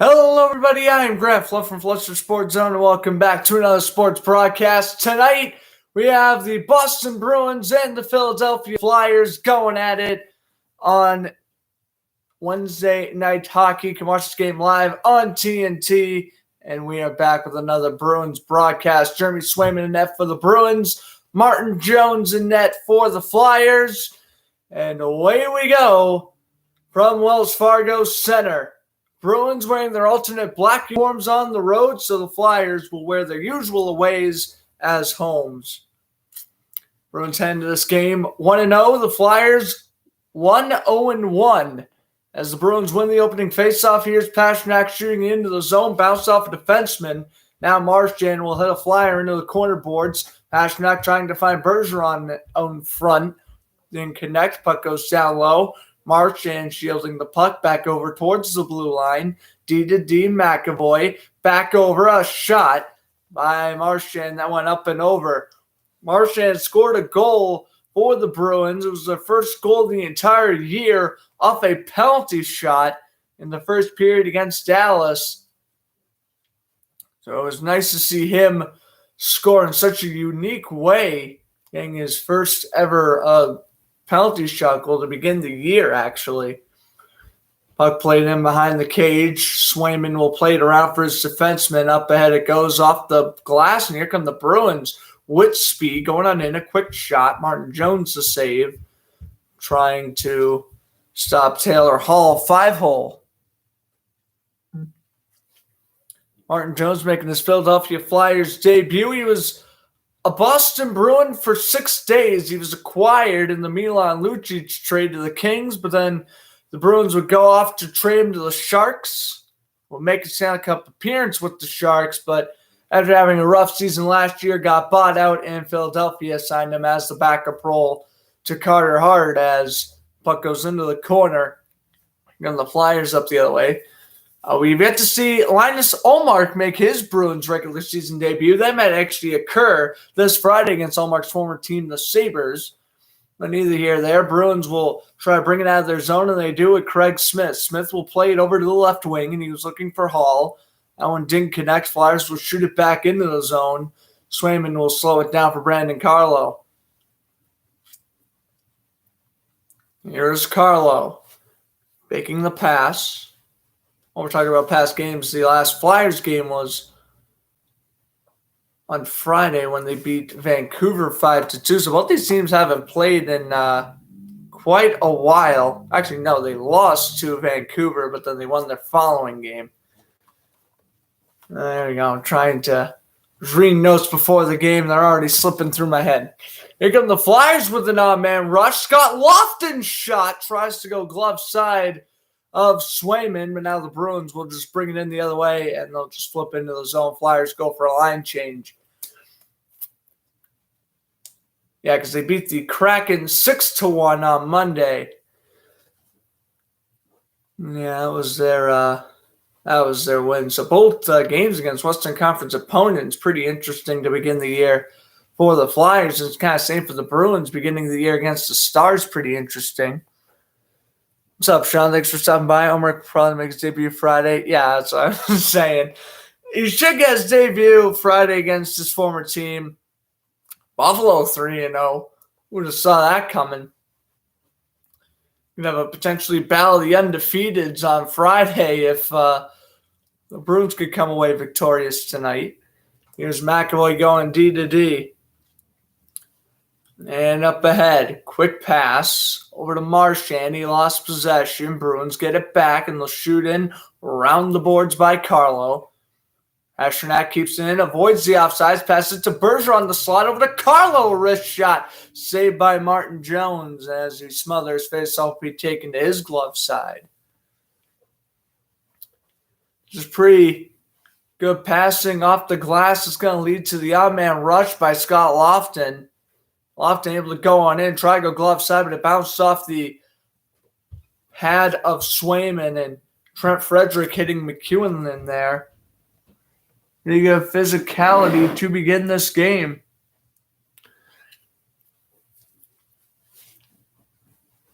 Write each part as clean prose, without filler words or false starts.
Hello, everybody. I am Grant Fluff from Fluster Sports Zone, and welcome back to another sports broadcast. Tonight, we have the Boston Bruins and the Philadelphia Flyers going at it on Wednesday Night Hockey. You can watch this game live on TNT, and we are back with another Bruins broadcast. Jeremy Swayman in net for the Bruins, Martin Jones in net for the Flyers, and away we go from Wells Fargo Center. Bruins wearing their alternate black uniforms on the road, so the Flyers will wear their usual aways as homes. Bruins head into this game 1-0. The Flyers 1-0-1. As the Bruins win the opening faceoff, here's Pasternak shooting into the zone, bounced off a defenseman. Now Marchand will hit a flyer into the corner boards. Pasternak trying to find Bergeron on front. Didn't connect, puck goes down low. Marchand shielding the puck back over towards the blue line. D to D, McAvoy. Back over, a shot by Marchand that went up and over. Marchand scored a goal for the Bruins. It was their first goal of the entire year off a penalty shot in the first period against Dallas. So it was nice to see him score in such a unique way, getting his first ever penalty shot goal to begin the year, actually. Puck played in behind the cage. Swayman will play it around for his defenseman. Up ahead it goes off the glass, and here come the Bruins with speed going on in. A quick shot. Martin Jones to save. Trying to stop Taylor Hall. 5-hole. Martin Jones making his Philadelphia Flyers debut. He was a Boston Bruin for 6 days. He was acquired in the Milan Lucic trade to the Kings, but then the Bruins would go off to trade him to the Sharks. Would make a Stanley Cup appearance with the Sharks, but after having a rough season last year, got bought out, and Philadelphia signed him as the backup role to Carter Hart as puck goes into the corner. And the Flyers up the other way. We've yet to see Linus Ullmark make his Bruins regular season debut. That might actually occur this Friday against Ullmark's former team, the Sabres. But neither here nor there. Bruins will try to bring it out of their zone, and they do with Craig Smith. Smith will play it over to the left wing, and he was looking for Hall. That one didn't connect. Flyers will shoot it back into the zone. Swayman will slow it down for Brandon Carlo. Here's Carlo making the pass. When we're talking about past games, the last Flyers game was on Friday when they beat Vancouver 5-2. So both these teams haven't played in quite a while. Actually, no, they lost to Vancouver, but then they won their following game. There we go. I'm trying to read notes before the game. They're already slipping through my head. Here come the Flyers with an odd-man rush. Scott Lofton's shot tries to go glove side of Swayman, but now the Bruins will just bring it in the other way, and they'll just flip into the zone. Flyers go for a line change. Yeah, because they beat the Kraken 6-1 on Monday. Yeah, that was their win. So both games against Western Conference opponents, pretty interesting to begin the year for the Flyers. It's kind of same for the Bruins beginning the year against the Stars, pretty interesting. What's up, Sean? Thanks for stopping by. Omar probably makes his debut Friday. Yeah, that's what I'm saying. He should get his debut Friday against his former team. Buffalo 3-0. Who would have saw that coming? We'd have a potentially battle of the undefeateds on Friday if the Bruins could come away victorious tonight. Here's McAvoy going D to D. And up ahead, quick pass over to Marchand. He lost possession. Bruins get it back, and they'll shoot in around the boards by Carlo. Pasternak keeps it in, avoids the offsides, passes it to Bergeron on the slot over to Carlo. Wrist shot saved by Martin Jones as he smothers face-off be taken to his glove side. Just pretty good passing off the glass. It's going to lead to the odd-man rush by Scott Lofton. Lofton able to go on in, try to go glove side, but it bounced off the pad of Swayman and Trent Frederick hitting McEwen in there. Pretty good physicality to begin this game.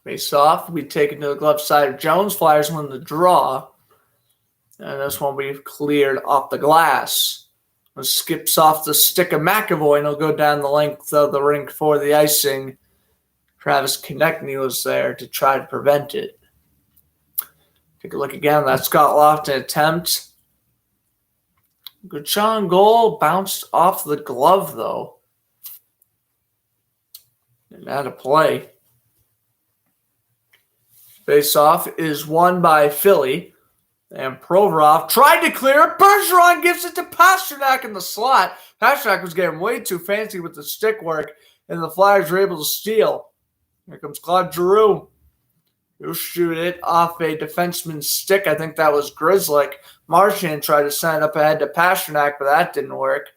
Face off will be taken to the glove side of Jones. Flyers win the draw. And this one will be cleared off the glass. It skips off the stick of McAvoy, and he'll go down the length of the rink for the icing. Travis Konechny was there to try to prevent it. Take a look again. That Scott Lofton attempt. Good shot on goal. Bounced off the glove, though. And out of play. Face-off is won by Philly. And Provorov tried to clear it. Bergeron gives it to Pastrnak in the slot. Pastrnak was getting way too fancy with the stick work, and the Flyers were able to steal. Here comes Claude Giroux. He'll shoot it off a defenseman's stick. I think that was Grzelcyk. Marchand tried to send it up ahead to Pastrnak, but that didn't work.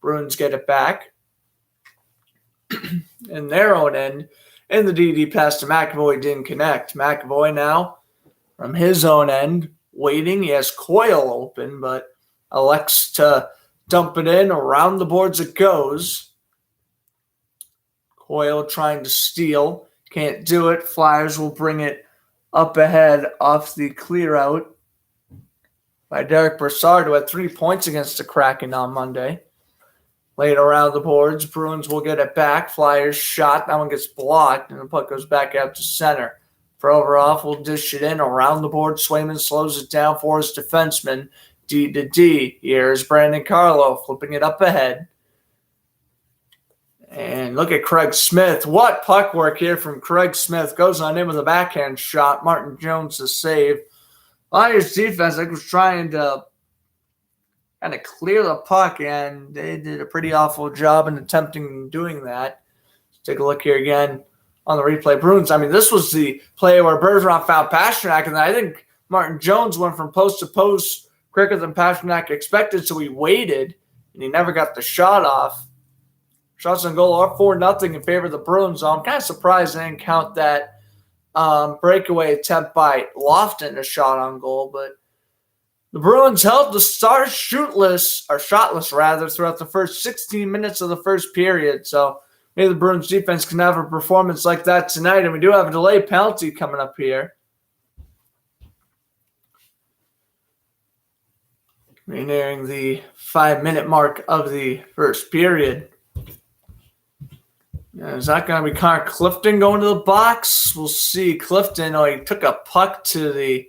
Bruins get it back in their own end. And the DD pass to McAvoy didn't connect. McAvoy now from his own end, waiting. He has Coyle open, but elects to dump it in. Around the boards it goes. Coyle trying to steal. Can't do it. Flyers will bring it up ahead off the clear out by Derek Brassard, who had 3 points against the Kraken on Monday. Laid around the boards. Bruins will get it back. Flyers shot. That one gets blocked, and the puck goes back out to center. Provorov will dish it in around the board. Swayman slows it down for his defenseman. D to D. Here's Brandon Carlo flipping it up ahead. And look at Craig Smith. What puck work here from Craig Smith. Goes on in with a backhand shot. Martin Jones to save. Flyers defense, I think, was trying to kind of clear the puck, and they did a pretty awful job in attempting doing that. Let's take a look here again on the replay. Bruins, I mean, this was the play where Bergeron found Pastrnak, and I think Martin Jones went from post to post quicker than Pastrnak expected, so he waited, and he never got the shot off. Shots on goal are 4-0 in favor of the Bruins. So I'm kind of surprised they didn't count that breakaway attempt by Lofton, a shot on goal. But the Bruins held the Stars shotless throughout the first 16 minutes of the first period. So maybe the Bruins defense can have a performance like that tonight. And we do have a delayed penalty coming up here. We're nearing the 5-minute mark of the first period. Is that going to be Connor Clifton going to the box? We'll see. Clifton, he took a puck to the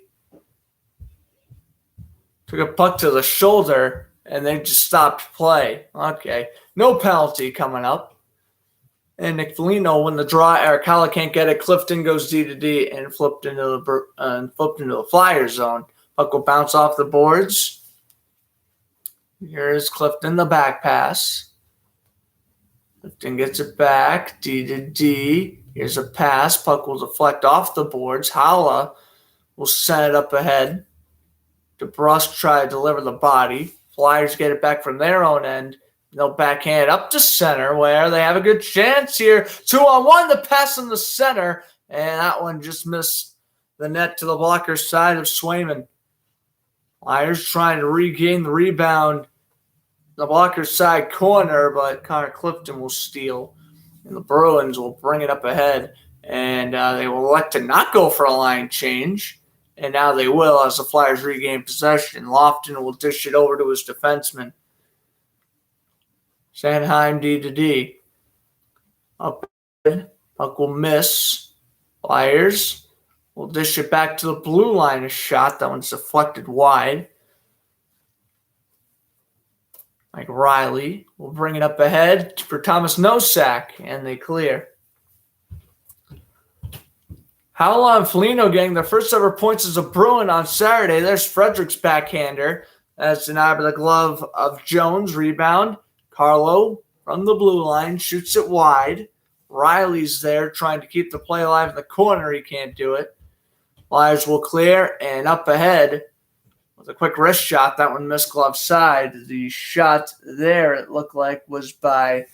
shoulder, and they just stopped play. Okay, no penalty coming up. And Nick Foligno, when the Calla can't get it, Clifton goes D to D and flipped into the Flyer zone. Puck will bounce off the boards. Here's Clifton, the back pass. Clifton gets it back, D to D. Here's a pass. Puck will deflect off the boards. Haula will send it up ahead. DeBrusque try to deliver the body. Flyers get it back from their own end. They'll backhand it up to center where they have a good chance here. 2-on-1, the pass in the center. And that one just missed the net to the blocker side of Swayman. Flyers trying to regain the rebound. The blocker's side corner, but Connor Clifton will steal. And the Bruins will bring it up ahead. And they will elect to not go for a line change. And now they will as the Flyers regain possession. Lofton will dish it over to his defenseman. Sanheim D to D. Up ahead. Puck will miss. Flyers will dish it back to the blue line. A shot. That one's deflected wide. Mike Riley will bring it up ahead for Thomas Nosek, and they clear. Haula and Foligno getting their first ever points as a Bruin on Saturday. There's Frederick's backhander. That's denied by the glove of Jones. Rebound. Carlo from the blue line shoots it wide. Riley's there trying to keep the play alive in the corner. He can't do it. Flyers will clear, and up ahead with a quick wrist shot. That one missed glove side. The shot there, it looked like, was by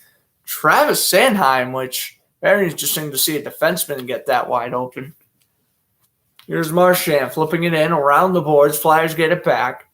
Travis Sanheim, which very interesting to see a defenseman get that wide open. Here's Marchand flipping it in around the boards. Flyers get it back.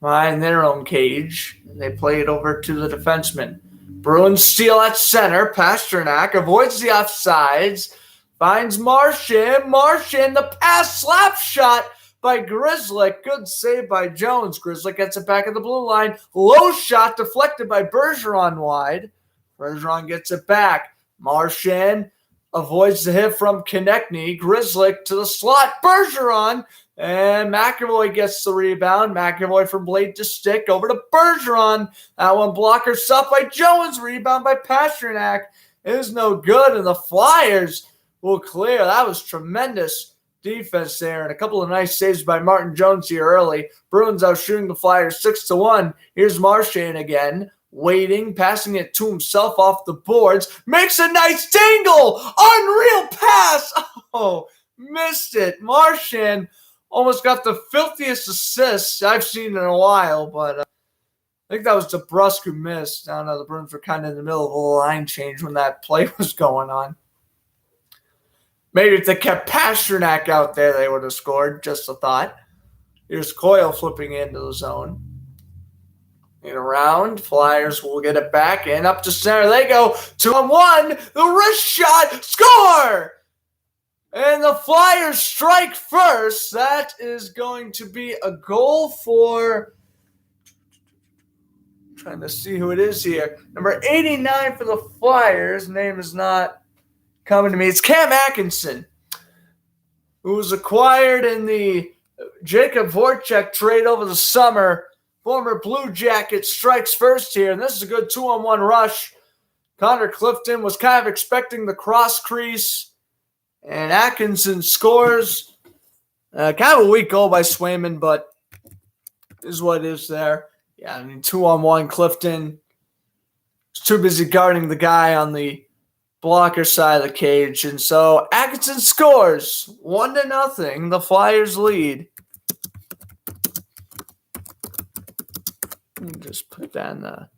Right in their own cage. They play it over to the defenseman. Bruins steal at center. Pastrnak avoids the offsides. Finds Marchand. Marchand, the pass slap shot by Grzelcyk. Good save by Jones. Grzelcyk gets it back at the blue line. Low shot deflected by Bergeron wide. Bergeron gets it back. Marchand avoids the hit from Konechny. Grzelcyk to the slot. Bergeron. And McAvoy gets the rebound. McAvoy from blade to stick over to Bergeron. That one blocker stopped by Jones. Rebound by Pastrnak. It is no good, and the Flyers will clear. That was tremendous defense there, and a couple of nice saves by Martin Jones here early. Bruins out shooting the Flyers 6-1. Here's Marchand again, waiting, passing it to himself off the boards. Makes a nice dangle! Unreal pass! Oh, missed it. Marchand almost got the filthiest assist I've seen in a while, but I think that was DeBrusk who missed. I don't know, the Bruins were kind of in the middle of a line change when that play was going on. Maybe if they kept Pastrnak out there, they would have scored. Just a thought. Here's Coyle flipping into the zone. And around, Flyers will get it back, and up to center they go. 2-on-1, the wrist shot, score! And the Flyers strike first. That is going to be a goal for, trying to see who it is here. Number 89 for the Flyers. Name is not coming to me. It's Cam Atkinson, who was acquired in the Jacob Voracek trade over the summer. Former Blue Jacket strikes first here, and this is a good 2-on-1 rush. Connor Clifton was kind of expecting the cross crease, and Atkinson scores. Kind of a weak goal by Swayman, but is what it is there. Yeah, I mean, 2-on-1, Clifton is too busy guarding the guy on the blocker side of the cage. And so Atkinson scores 1-0. The Flyers lead. Let me just put that in the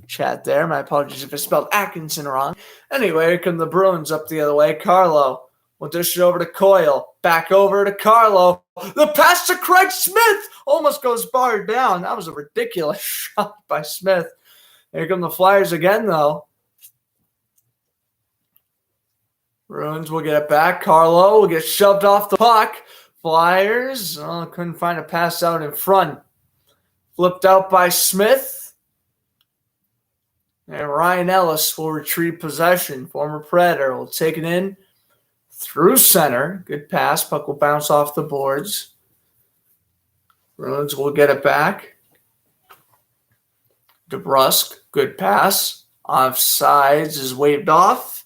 chat there. My apologies if I spelled Atkinson wrong. Anyway, here come the Bruins up the other way. Carlo will dish it over to Coyle. Back over to Carlo. The pass to Craig Smith almost goes barred down. That was a ridiculous shot by Smith. Here come the Flyers again, though. Bruins will get it back. Carlo will get shoved off the puck. Flyers couldn't find a pass out in front. Flipped out by Smith. And Ryan Ellis will retrieve possession. Former Predator will take it in through center. Good pass. Puck will bounce off the boards. Bruins will get it back. DeBrusk. Good pass. Offsides is waved off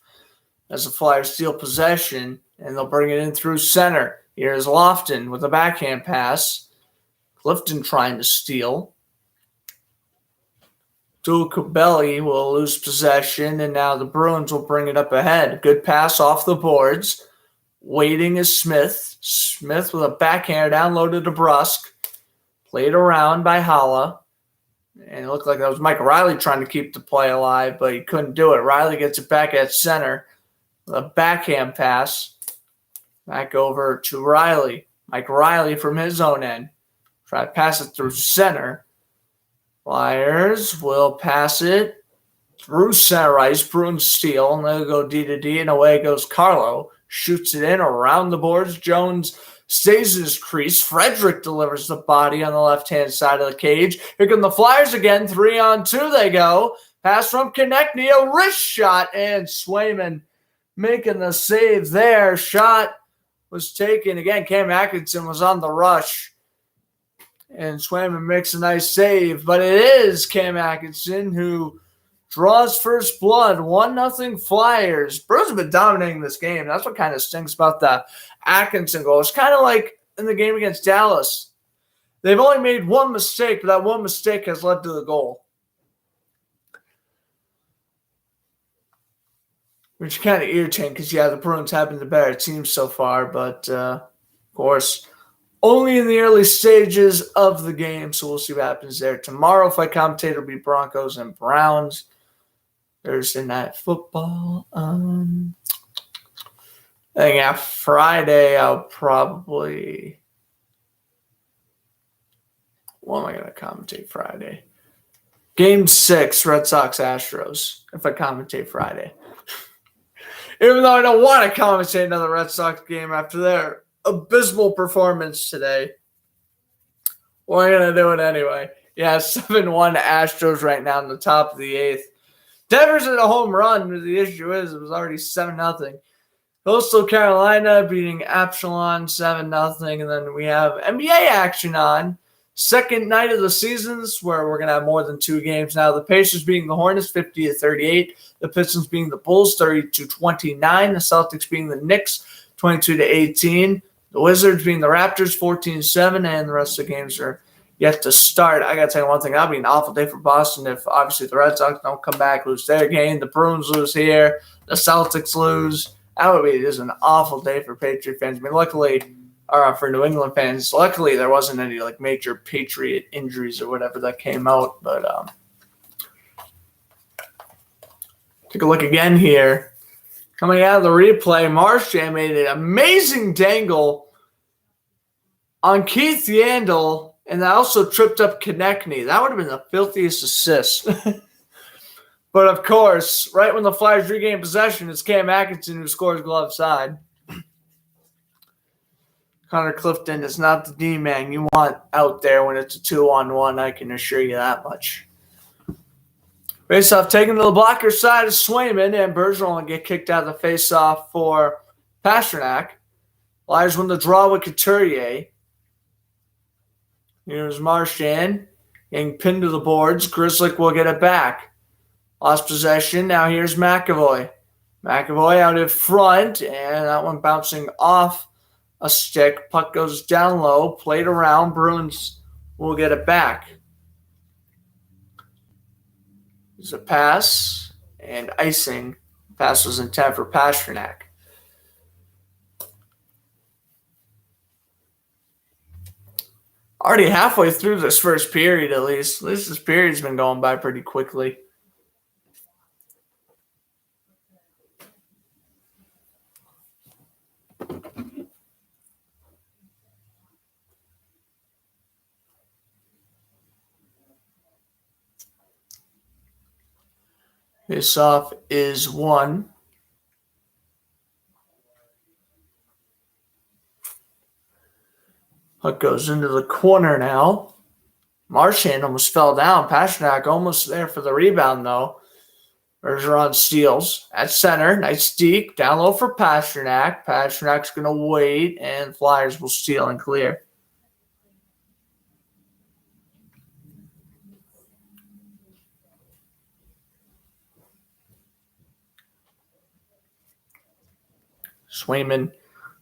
as the Flyers steal possession, and they'll bring it in through center. Here's Lofton with a backhand pass. Clifton trying to steal. Dulcabelli will lose possession, and now the Bruins will bring it up ahead. Good pass off the boards. Waiting is Smith. Smith with a backhand downloaded to DeBrusk. Played around by Haula. And it looked like that was Mike Riley trying to keep the play alive, but he couldn't do it. Riley gets it back at center. A backhand pass. Back over to Riley. Mike Riley from his own end. Try to pass it through center. Flyers will pass it through center ice. Bruins steal, and they'll go D to D, and away goes Carlo. Shoots it in around the boards. Jones stays in his crease. Frederick delivers the body on the left-hand side of the cage. Here come the Flyers again. 3-on-2 they go. Pass from Konechny. A wrist shot, and Swayman making the save there. Shot was taken. Again, Cam Atkinson was on the rush. And Swayman makes a nice save. But it is Cam Atkinson who draws first blood. 1-0 Flyers. Bruins have been dominating this game. That's what kind of stinks about the Atkinson goal. It's kind of like in the game against Dallas. They've only made one mistake, but that one mistake has led to the goal. Which is kind of irritating because, yeah, the Bruins have been the better team so far. But, of course, only in the early stages of the game, so we'll see what happens there. Tomorrow, if I commentate, it'll be Broncos and Browns. Thursday night football. I think after Friday, I'll probably... What am I going to commentate Friday? Game 6, Red Sox Astros, if I commentate Friday. Even though I don't want to commentate another Red Sox game after their abysmal performance today. We're going to do it anyway. Yeah, 7-1 Astros right now in the top of the 8th. Denver's at a home run, but the issue is it was already 7-0. Coastal Carolina beating Absalon 7-0. And then we have NBA action on. Second night of the seasons where we're going to have more than 2 games now. The Pacers beating the Hornets 50-38. The Pistons beating the Bulls 30-29. The Celtics beating the Knicks 22-18. The Wizards beating the Raptors 14-7. And the rest of the games are yet to start. I got to tell you one thing. That'll be an awful day for Boston if obviously the Red Sox don't come back, lose their game. The Bruins lose here. The Celtics lose. That would be just an awful day for Patriot fans. I mean, luckily, or for New England fans, luckily there wasn't any like major Patriot injuries or whatever that came out. But take a look again here. Coming out of the replay, Marchand made an amazing dangle on Keith Yandel, and that also tripped up Konechny. That would have been the filthiest assist. But, of course, right when the Flyers regain possession, it's Cam Atkinson who scores glove side. Connor Clifton is not the D-man you want out there when it's a 2-on-1, I can assure you that much. Faceoff taken to the blocker side of Swayman, and Bergeron will get kicked out of the faceoff for Pasternak. Flyers win the draw with Couturier. Here's Marchand getting pinned to the boards. Grzelcyk will get it back. Lost possession. Now here's McAvoy. McAvoy out in front, and that one bouncing off a stick. Puck goes down low, played around. Bruins will get it back. There's a pass and icing. Pass was intended for Pasternak. Already halfway through this first period, at least. At least this period's been going by pretty quickly. Face-off is won. Puck goes into the corner now. Marchand almost fell down. Pasternak almost there for the rebound, though. Bergeron steals at center. Nice deke. Down low for Pasternak. Pasternak's going to wait, and Flyers will steal and clear. Swayman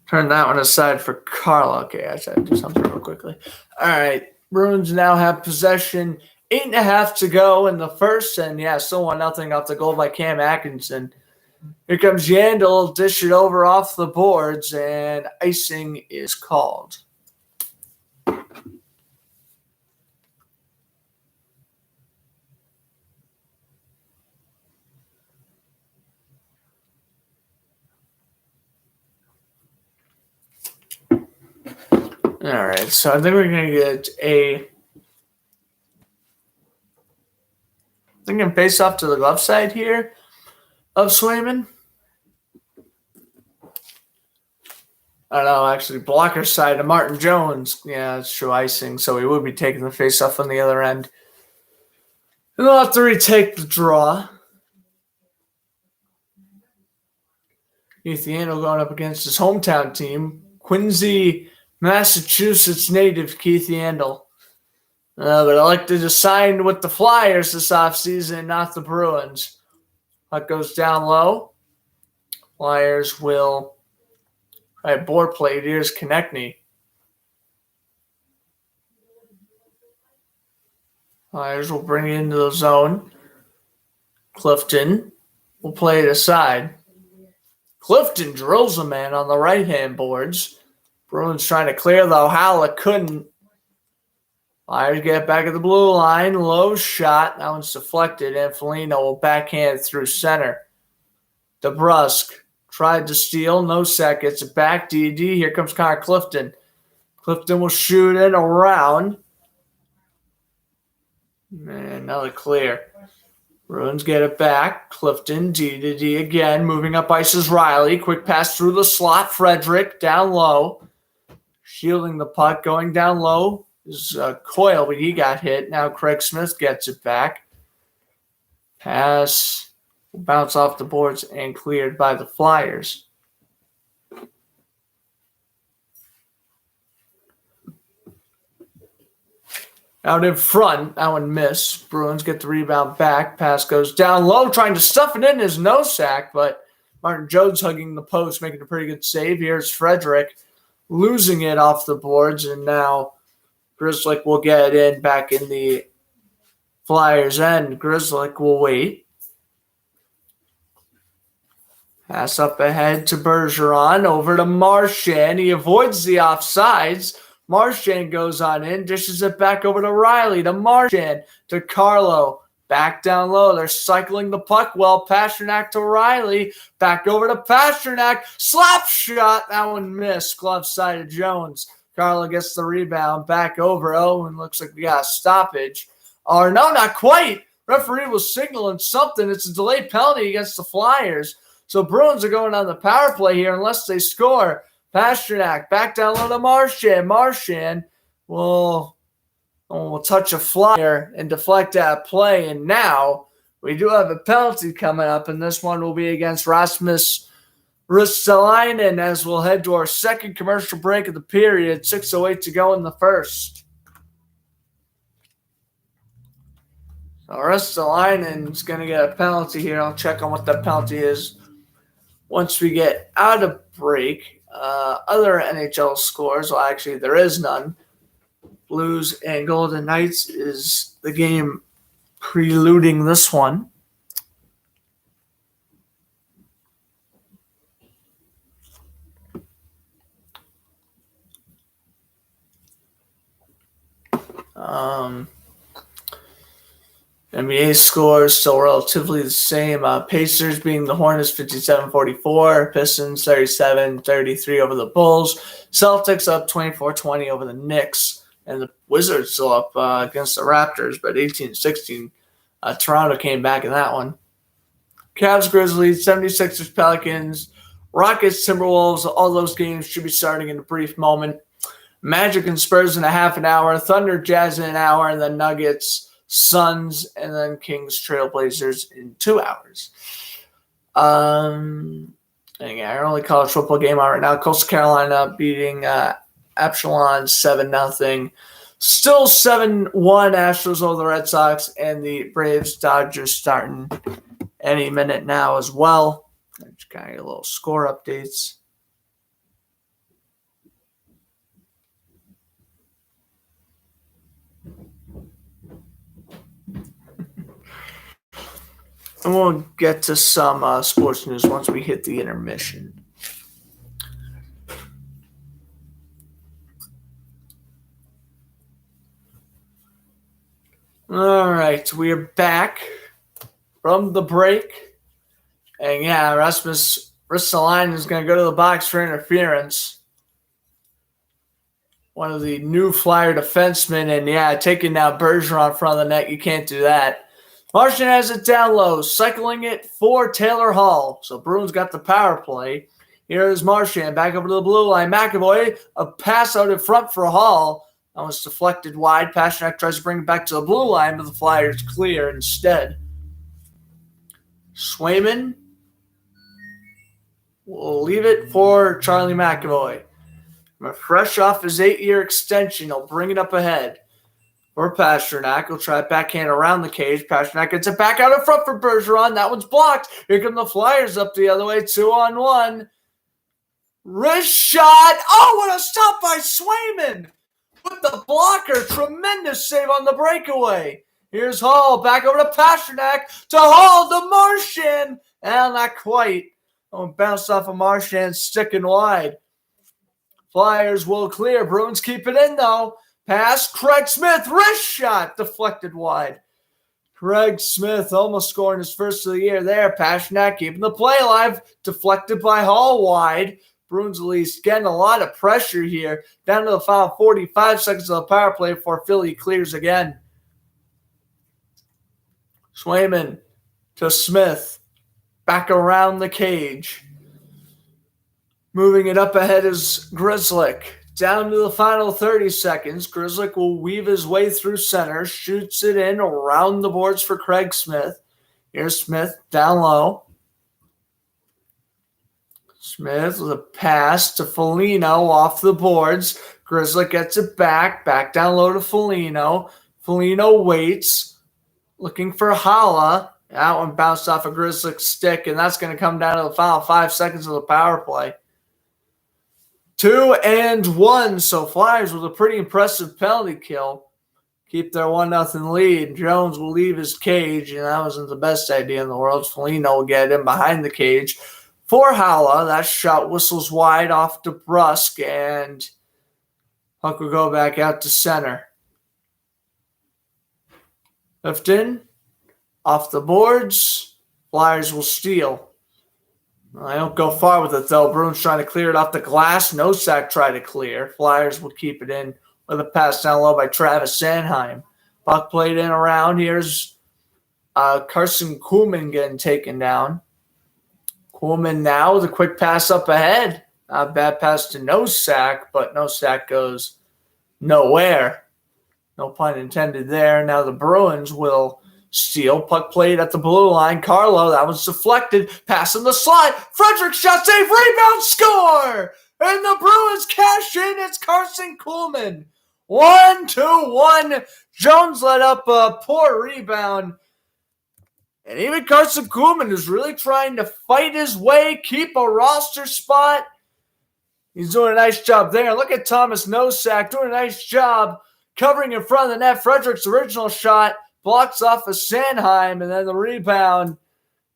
turned that one aside for Carl. Okay, I just had to do something real quickly. All right, Bruins now have possession. 8.5 to go in the first, and still 1-0 off the goal by Cam Atkinson. Here comes Yandel, dish it over off the boards, and icing is called. All right, so I think we're going to get a face off to the left side here of Swayman. I don't know, actually, blocker side of Martin Jones. Yeah, it's true icing, so he would be taking the face off on the other end. And they'll have to retake the draw. Keith Yandel going up against his hometown team, Quincy, Massachusetts native Keith Yandel. But elected to sign with the Flyers this offseason, not the Bruins. Puck goes down low. Flyers will board plate. Here's Konechny. Flyers will bring it into the zone. Clifton will play it aside. Clifton drills a man on the right-hand boards. Bruins trying to clear, though. Howlett couldn't. Flyers get back at the blue line. Low shot. That one's deflected, and Foligno will backhand through center. DeBrusque tried to steal. No sack. Gets it back. DD. Here comes Connor Clifton. Clifton will shoot it around. And another clear. Bruins get it back. Clifton, D to D again. Moving up ice is Riley. Quick pass through the slot. Frederick down low. Shielding the puck. Going down low his coil, but he got hit. Now Craig Smith gets it back. Pass will bounce off the boards and cleared by the Flyers. Out in front, that one missed. Bruins get the rebound back. Pass goes down low, trying to stuff it in his nose sack, but Martin Jones hugging the post, making a pretty good save. Here's Frederick losing it off the boards, and now Grzelcyk will get it in back in the Flyers' end. Grzelcyk will wait. Pass up ahead to Bergeron, over to Marchand. He avoids the offsides. Marchand goes on in, dishes it back over to Riley, to Marchand, to Carlo. Back down low. They're cycling the puck well. Pastrnak to Riley. Back over to Pastrnak. Slap shot. That one missed. Glove side of Jones. Carlo gets the rebound. Back over. Oh, and looks like we got a stoppage. Or no, not quite. Referee was signaling something. It's a delayed penalty against the Flyers. So Bruins are going on the power play here unless they score. Pastrnak back down low to Marchand. Marchand will touch a flyer and deflect that play. And now we do have a penalty coming up, and this one will be against Rasmus Ristolainen as we'll head to our second commercial break of the period. 6:08 to go in the first. So Ristolainen's going to get a penalty here. I'll check on what that penalty is once we get out of break. Other NHL scores, well, actually, there is none. Blues and Golden Knights is the game preluding this one. NBA scores still relatively the same. Pacers being the Hornets 57-44. Pistons 37-33 over the Bulls. Celtics up 24-20 over the Knicks. And the Wizards still up against the Raptors, but 18-16. Toronto came back in that one. Cavs, Grizzlies, 76ers, Pelicans, Rockets, Timberwolves. All those games should be starting in a brief moment. Magic and Spurs in a half an hour. Thunder, Jazz in an hour. And then Nuggets, Suns, and then Kings, Trailblazers in 2 hours. And yeah, our only college football game on right now. Coastal Carolina beating Epsilon 7-0. Still 7-1 Astros over the Red Sox, and the Braves Dodgers starting any minute now as well. Just kind of a little score updates. And we'll get to some sports news once we hit the intermission. All right, we are back from the break. And yeah, Rasmus Ristolainen is going to go to the box for interference. One of the new Flyer defensemen. And yeah, taking now Bergeron in front of the net. You can't do that. Marchand has it down low, cycling it for Taylor Hall. So Bruins got the power play. Here's Marchand back over to the blue line. McAvoy, a pass out in front for Hall. That was deflected wide. Pastrnak tries to bring it back to the blue line, but the Flyers clear instead. Swayman will leave it for Charlie McAvoy. Fresh off his 8-year extension, he'll bring it up ahead. For Pastrnak, he'll try backhand around the cage. Pastrnak gets it back out in front for Bergeron. That one's blocked. Here come the Flyers up the other way, 2-on-1. Wrist shot. Oh, what a stop by Swayman. With the blocker. Tremendous save on the breakaway. Here's Hall. Back over to Pastrnak. To Hall. To Marchand. And not quite. Oh, bounced off of Marchand, sticking wide. Flyers will clear. Bruins keep it in, though. Pass, Craig Smith, wrist shot, deflected wide. Craig Smith almost scoring his first of the year there. Pastrnak keeping the play alive, deflected by Hall wide. Bruins at least getting a lot of pressure here. Down to the final 45 seconds of the power play before Philly clears again. Swayman to Smith, back around the cage. Moving it up ahead is Grzelcyk. Down to the final 30 seconds, Grizzlick will weave his way through center, shoots it in around the boards for Craig Smith. Here's Smith down low. Smith with a pass to Foligno off the boards. Grizzlick gets it back down low to Foligno. Foligno waits, looking for Hala. That one bounced off a Grizzlick stick, and that's going to come down to the final 5 seconds of the power play. 2-1, so Flyers with a pretty impressive penalty kill. Keep their 1-0 lead. Jones will leave his cage, and that wasn't the best idea in the world. Foligno will get in behind the cage for Hala. That shot whistles wide off to Brusk, and puck will go back out to center. Lifton off the boards. Flyers will steal. I don't go far with it, though. Bruins trying to clear it off the glass. Nosak tried to clear. Flyers will keep it in with a pass down low by Travis Sanheim. Puck played in around. Here's Carson Kuhlman getting taken down. Kuhlman now with a quick pass up ahead. Not a bad pass to Nosak, but Nosak goes nowhere. No pun intended there. Now the Bruins will steal. Puck played at the blue line. Carlo, that was deflected. Pass in the slot. Frederick shot save. Rebound score. And the Bruins cash in. It's Carson Kuhlman. 1-1. Jones let up a poor rebound. And even Carson Kuhlman is really trying to fight his way, keep a roster spot. He's doing a nice job there. Look at Thomas Nosak doing a nice job covering in front of the net. Frederick's original shot blocks off of Sanheim, and then the rebound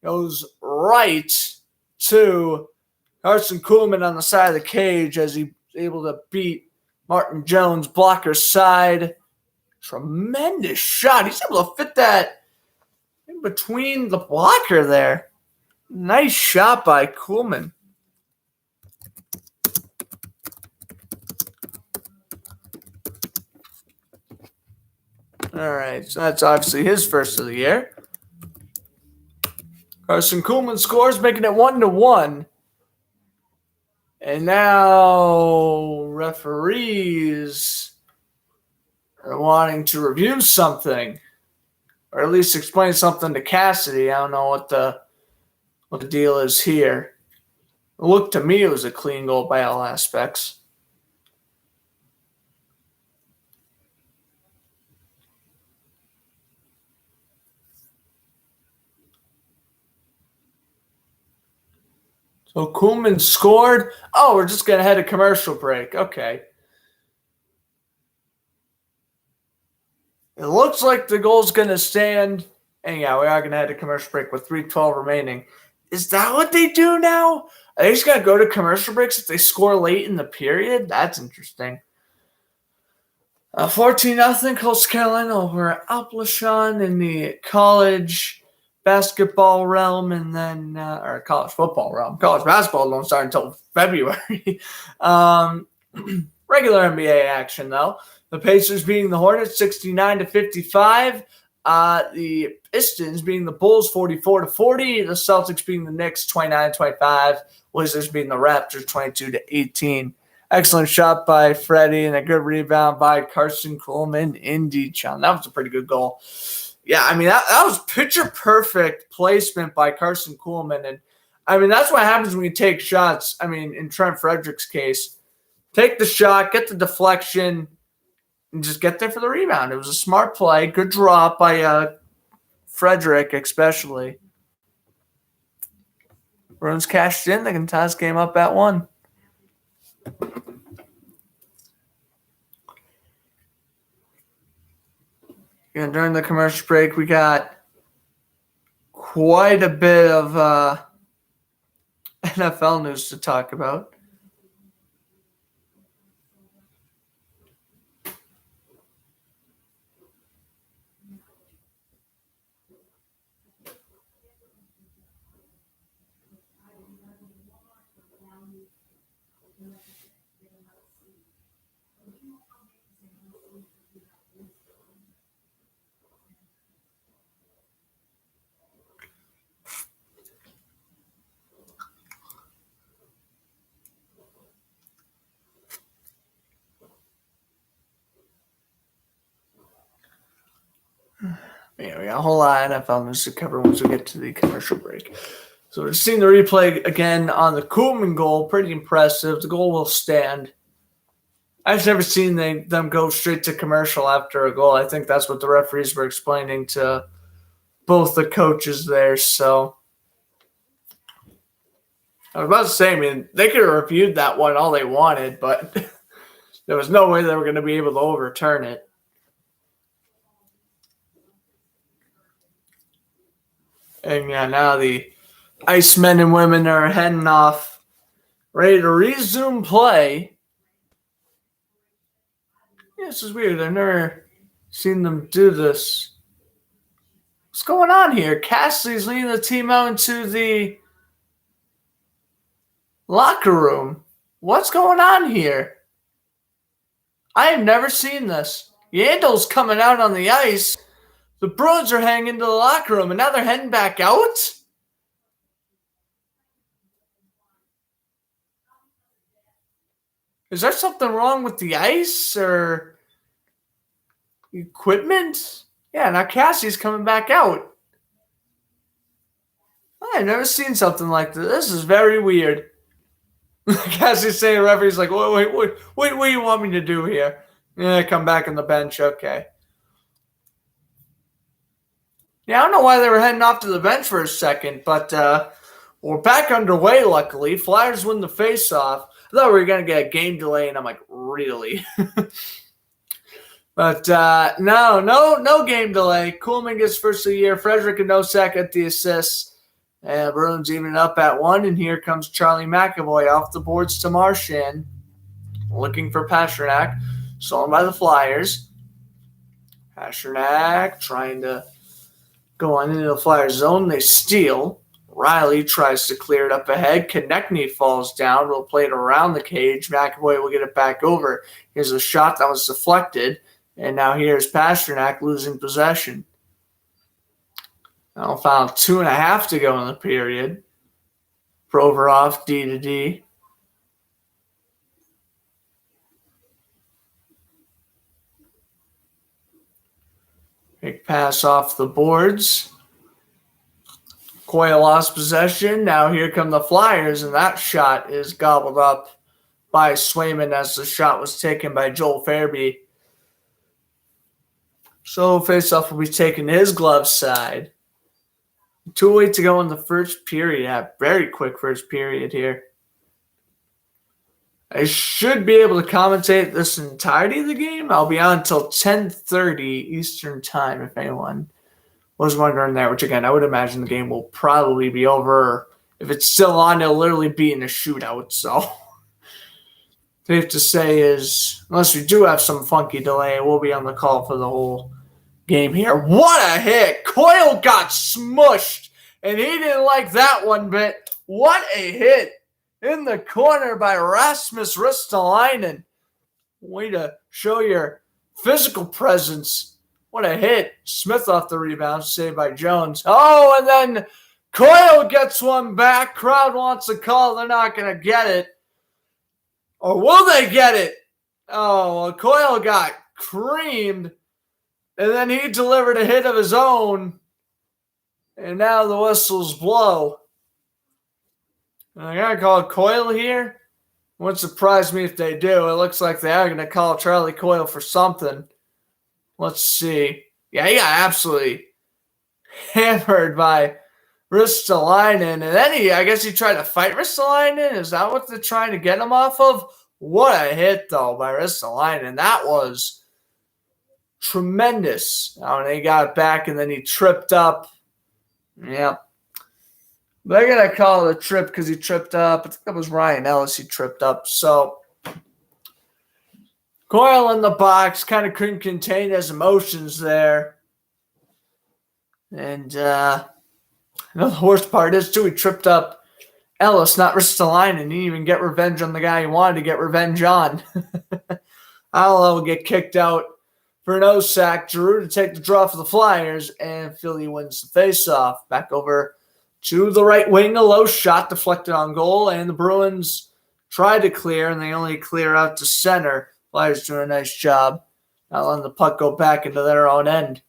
goes right to Carson Kuhlman on the side of the cage as he's able to beat Martin Jones, blocker side. Tremendous shot. He's able to fit that in between the blocker there. Nice shot by Kuhlman. All right, so that's obviously his first of the year. Carson Kuhlman scores, making it 1-1. And now referees are wanting to review something, or at least explain something to Cassidy. I don't know what the deal is here. It looked to me it was a clean goal by all aspects. So Kuhlman scored. Oh, we're just going to head a commercial break. Okay. It looks like the goal's going to stand. And yeah, we are going to head a commercial break with 3:12 remaining. Is that what they do now? Are they just going to go to commercial breaks if they score late in the period? That's interesting. 14-0, Coastal Carolina over Appalachian in the college basketball realm, and then or college football realm. College basketball don't start until February. Regular NBA action, though. The Pacers beating the Hornets 69-55. The Pistons beating the Bulls 44-40. The Celtics beating the Knicks 29-25. Wizards beating the Raptors 22-18. Excellent shot by Freddie and a good rebound by Carson Kuhlman in D-Town. That was a pretty good goal. Yeah, I mean, that was picture-perfect placement by Carson Kuhlman. And, I mean, that's what happens when you take shots. I mean, in Trent Frederick's case, take the shot, get the deflection, and just get there for the rebound. It was a smart play. Good drop by Frederick especially. Bruins cashed in. The contest came up at 1. And during the commercial break, we got quite a bit of NFL news to talk about. Yeah, we got a whole lot of NFL news to cover once we get to the commercial break. So we're seeing the replay again on the Koeman goal. Pretty impressive. The goal will stand. I've never seen them go straight to commercial after a goal. I think that's what the referees were explaining to both the coaches there. So I was about to say, I mean, they could have reviewed that one all they wanted, but there was no way they were going to be able to overturn it. And yeah, now the Ice men and women are heading off, ready to resume play. Yeah, this is weird. I've never seen them do this. What's going on here? Cassidy's leading the team out into the locker room. What's going on here? I have never seen this. Yandel's coming out on the ice. The Bruins are hanging into the locker room, and now they're heading back out? Is there something wrong with the ice or equipment? Yeah, now Cassie's coming back out. I've never seen something like this. This is very weird. Cassie's saying the referee's like, wait, what do you want me to do here? Yeah, come back on the bench. Okay. Yeah, I don't know why they were heading off to the bench for a second, but we're back underway, luckily. Flyers win the face-off. I thought we were going to get a game delay, and I'm like, really? But no game delay. Koeman gets first of the year. Frederick and Nosek at the assists. And Bruins even up at 1, and here comes Charlie McAvoy off the boards to Marchand, looking for Pastrnak. Stolen by the Flyers. Pastrnak trying to go on into the Flyers zone. They steal. Riley tries to clear it up ahead. Konechny falls down. Will play it around the cage. McAvoy will get it back over. Here's a shot that was deflected. And now here's Pastrnak losing possession. Now found 2.5 to go in the period. Provorov D to D. Big pass off the boards. Coyle lost possession. Now here come the Flyers, and that shot is gobbled up by Swayman as the shot was taken by Joel Farabee. So faceoff will be taken to his glove side. 2:08 to go in the first period. Yeah, very quick first period here. I should be able to commentate this entirety of the game. I'll be on until 10:30 Eastern time if anyone was wondering there, which again, I would imagine the game will probably be over. If it's still on, it'll literally be in a shootout. So safe to say is, unless we do have some funky delay, we'll be on the call for the whole game here. What a hit! Coyle got smushed, and he didn't like that one bit. What a hit in the corner by Rasmus Ristolainen. Way to show your physical presence. What a hit. Smith off the rebound, saved by Jones. Oh, and then Coyle gets one back. Crowd wants a call. They're not going to get it. Or will they get it? Oh, well, Coyle got creamed. And then he delivered a hit of his own. And now the whistles blow. I got to call Coyle here. Wouldn't surprise me if they do. It looks like they are going to call Charlie Coyle for something. Let's see. Yeah, he got absolutely hammered by Ristolainen. And then I guess he tried to fight Ristolainen. Is that what they're trying to get him off of? What a hit, though, by Ristolainen. That was tremendous. Oh, and he got it back, and then he tripped up. Yep. They're going to call it a trip because he tripped up. I think that was Ryan Ellis he tripped up. So Coyle in the box kind of couldn't contain his emotions there. And the worst part is, too, he tripped up Ellis, not Ristolainen. He didn't even get revenge on the guy he wanted to get revenge on. Allo will get kicked out for an O-sack. Giroux to take the draw for the Flyers, and Philly wins the faceoff. Back over to the right wing, a low shot deflected on goal, and the Bruins tried to clear, and they only clear out to center. Flyers doing a nice job not letting the puck go back into their own end.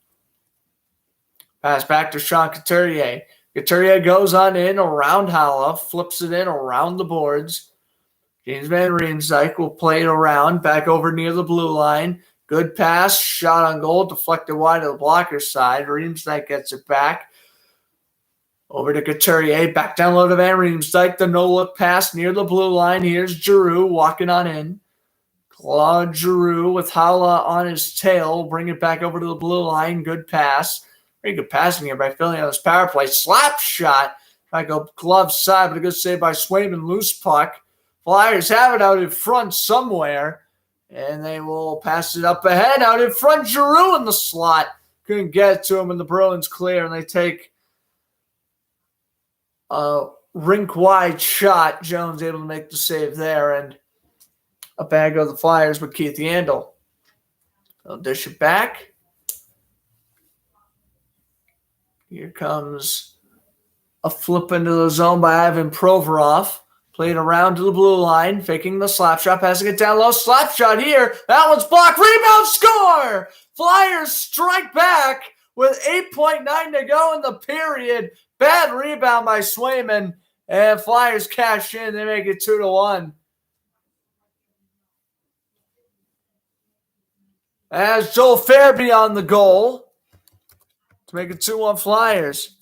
Pass back to Sean Couturier. Couturier goes on in around Holla, flips it in around the boards. James Van Riemsdyk will play it around, back over near the blue line. Good pass, shot on goal, deflected wide to the blocker's side. Riemsdyk gets it back. Over to Couturier, back down low to Van Riemsdyk. The no-look pass near the blue line. Here's Giroux walking on in. Claude Giroux with Holla on his tail. Bring it back over to the blue line. Good pass. Very good passing here by Philly on this power play. Slap shot. Back up glove side, but a good save by Swayman. Loose puck. Flyers have it out in front somewhere. And they will pass it up ahead. Out in front, Giroux in the slot. Couldn't get to him, and the Bruins clear. And they take a rink-wide shot. Jones able to make the save there. And a bag of the Flyers with Keith Yandel. They'll dish it back. Here comes a flip into the zone by Ivan Provorov. Played around to the blue line, faking the slap shot, passing it down low. Slap shot here. That one's blocked. Rebound, score! Flyers strike back with 8.9 to go in the period. Bad rebound by Swayman. And Flyers cash in. They make it 2-1. As Joel Farabee on the goal to make it 2-1 Flyers.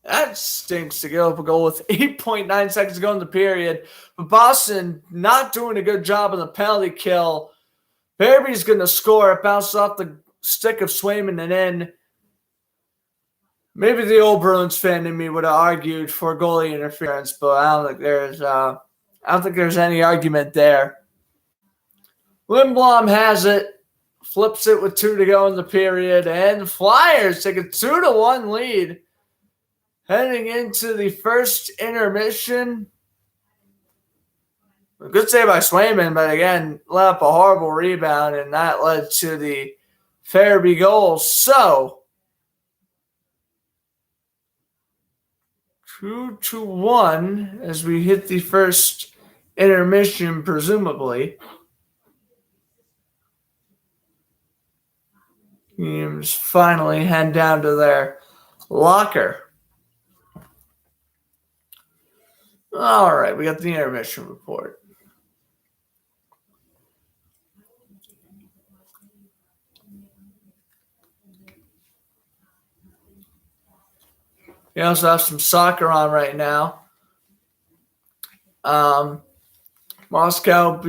That stinks to give up a goal with 8.9 seconds to go in the period. But Boston not doing a good job on the penalty kill. Farabee's going to score. It bounces off the stick of Swayman and in. Maybe the old Bruins fan in me would have argued for goalie interference, but I don't think there's any argument there. Lindblom has it, flips it with 2 to go in the period, and the Flyers take a 2-1 lead. Heading into the first intermission. A good save by Swayman, but again, let up a horrible rebound, and that led to the Farabee goal. So, 2-1 as we hit the first intermission, presumably. Teams finally head down to their locker. All right, we got the intermission report. We also have some soccer on right now. Moscow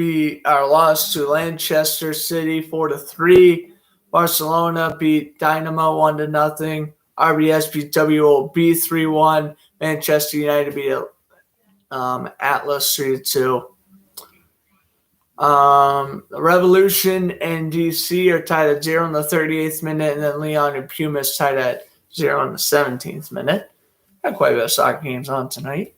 lost to Manchester City 4-3. Barcelona beat Dynamo 1-0. RBS beat WOB 3-1. Manchester United beat Atlas 3-2. The Revolution and DC are tied at 0 in the 38th minute, and then Leon and Pumas tied at 0 in the 17th minute. Got quite a bit of soccer games on tonight.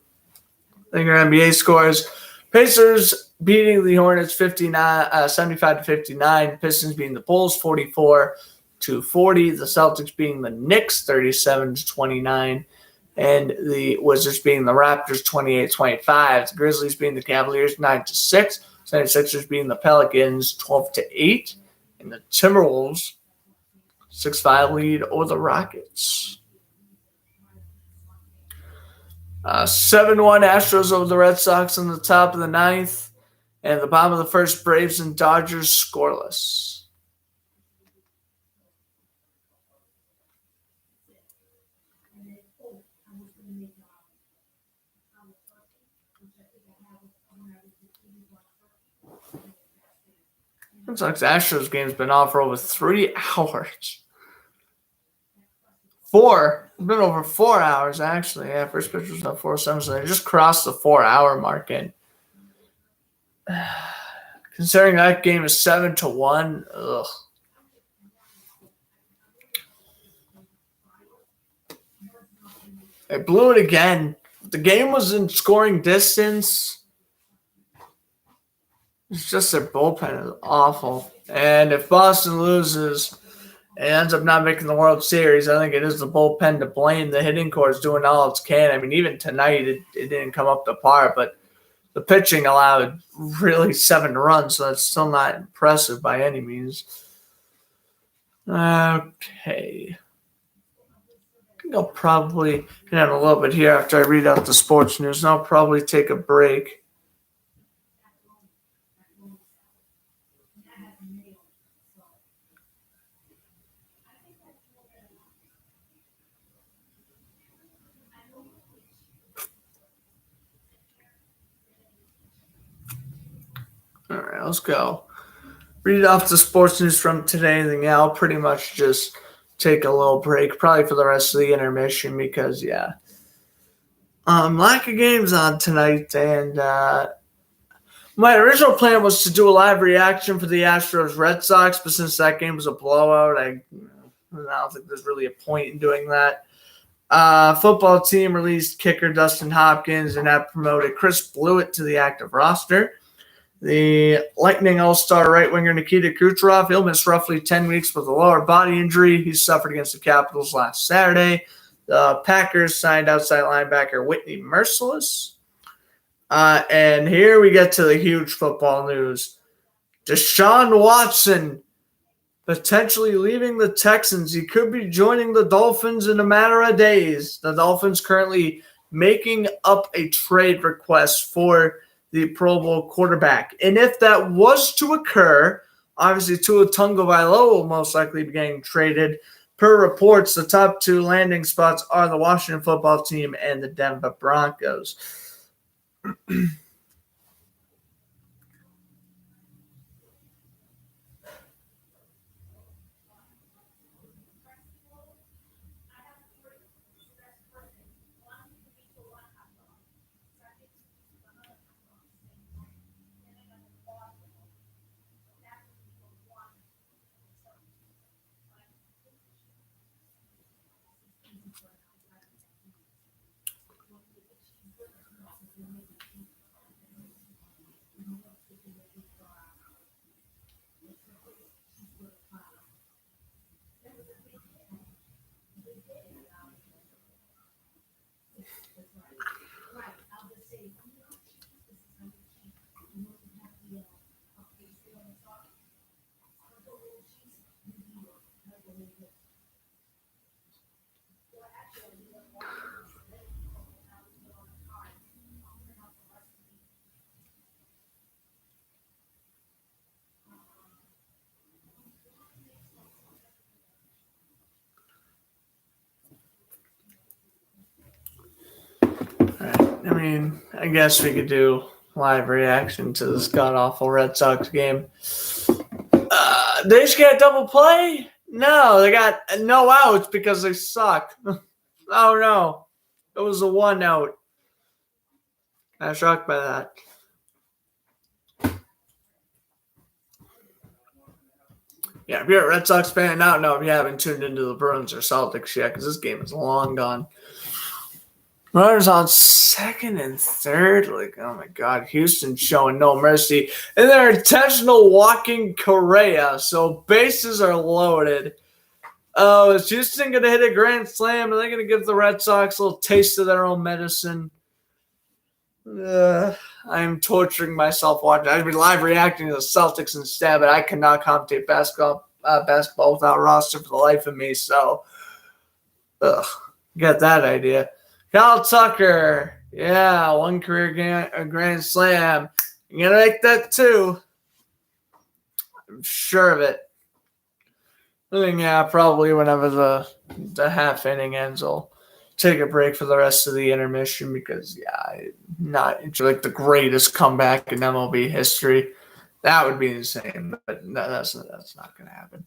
I think our NBA scores: Pacers beating the Hornets 75-59. Pistons beating the Bulls 44-40. The Celtics beating the Knicks 37-29. And the Wizards beating the Raptors 28-25. The Grizzlies beating the Cavaliers 9-6. 76ers beating the Pelicans 12-8. And the Timberwolves 6-5 lead over the Rockets. 7-1 Astros over the Red Sox in the top of the ninth. And at the bottom of the first, Braves and Dodgers scoreless. Red Sox Astros game's been on for over 3 hours. 4. It's been over 4 hours, actually. Yeah, first pitch was at 4:07, so they just crossed the 4-hour mark. And considering that game is 7-1, ugh. They blew it again. The game was in scoring distance. It's just their bullpen is awful. And if Boston loses and ends up not making the World Series, I think it is the bullpen to blame. The hitting core is doing all it can. I mean, even tonight it didn't come up to par, but the pitching allowed really 7 runs, so that's still not impressive by any means. Okay. I think I'll probably hit on a little bit here after I read out the sports news, and I'll probably take a break. All right, let's go. Read off the sports news from today, and then I'll pretty much just take a little break, probably for the rest of the intermission, because lack of games on tonight, and my original plan was to do a live reaction for the Astros Red Sox, but since that game was a blowout, I don't think there's really a point in doing that. Football team released kicker Dustin Hopkins and have promoted Chris Blewett to the active roster. The Lightning All-Star right-winger Nikita Kucherov, he'll miss roughly 10 weeks with a lower body injury he suffered against the Capitals last Saturday. The Packers signed outside linebacker Whitney Merciless. And here we get to the huge football news. Deshaun Watson potentially leaving the Texans. He could be joining the Dolphins in a matter of days. The Dolphins currently making up a trade request for the Pro Bowl quarterback. And if that was to occur, obviously Tua Tagovailoa will most likely be getting traded. Per reports, the top 2 landing spots are the Washington football team and the Denver Broncos. I mean, I guess we could do live reaction to this god-awful Red Sox game. They just got double play? No, they got no outs because they suck. Oh, no. It was a 1 out. I was shocked by that. Yeah, if you're a Red Sox fan, I don't know if you haven't tuned into the Bruins or Celtics yet, because this game is long gone. Runners on 2nd and 3rd. Like, oh my God, Houston showing no mercy. And they're intentional walking Correa, so bases are loaded. Oh, is Houston going to hit a grand slam? Are they going to give the Red Sox a little taste of their own medicine? I'm torturing myself watching. I'd be live reacting to the Celtics instead, but I cannot commentate basketball without a roster for the life of me. So, get that idea. Kyle Tucker, 1 career grand slam. You're gonna make that 2. I'm sure of it. I think probably whenever the half inning ends, I'll take a break for the rest of the intermission because not like the greatest comeback in MLB history. That would be insane, but that's not going to happen.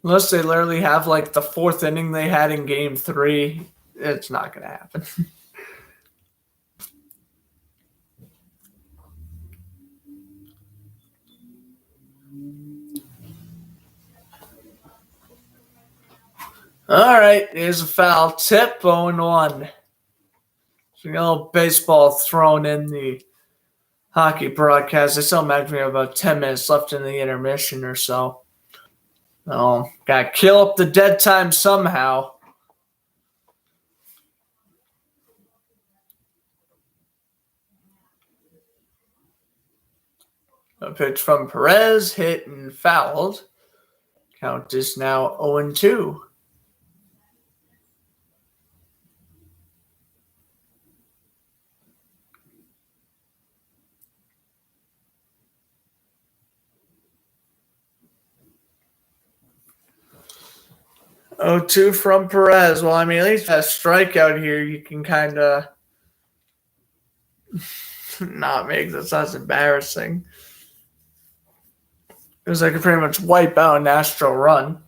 Unless they literally have like the 4th inning they had in Game 3, it's not going to happen. All right, here's a foul tip, 0-1. So a little baseball thrown in the hockey broadcast. I still imagine we have about 10 minutes left in the intermission or so. Got to kill up the dead time somehow. A pitch from Perez, hit and fouled. Count is now 0-2. Oh, 2 from Perez. Well, I mean, at least that strikeout here, you can kind of not make this as embarrassing. Because I could pretty much wipe out an Astro run.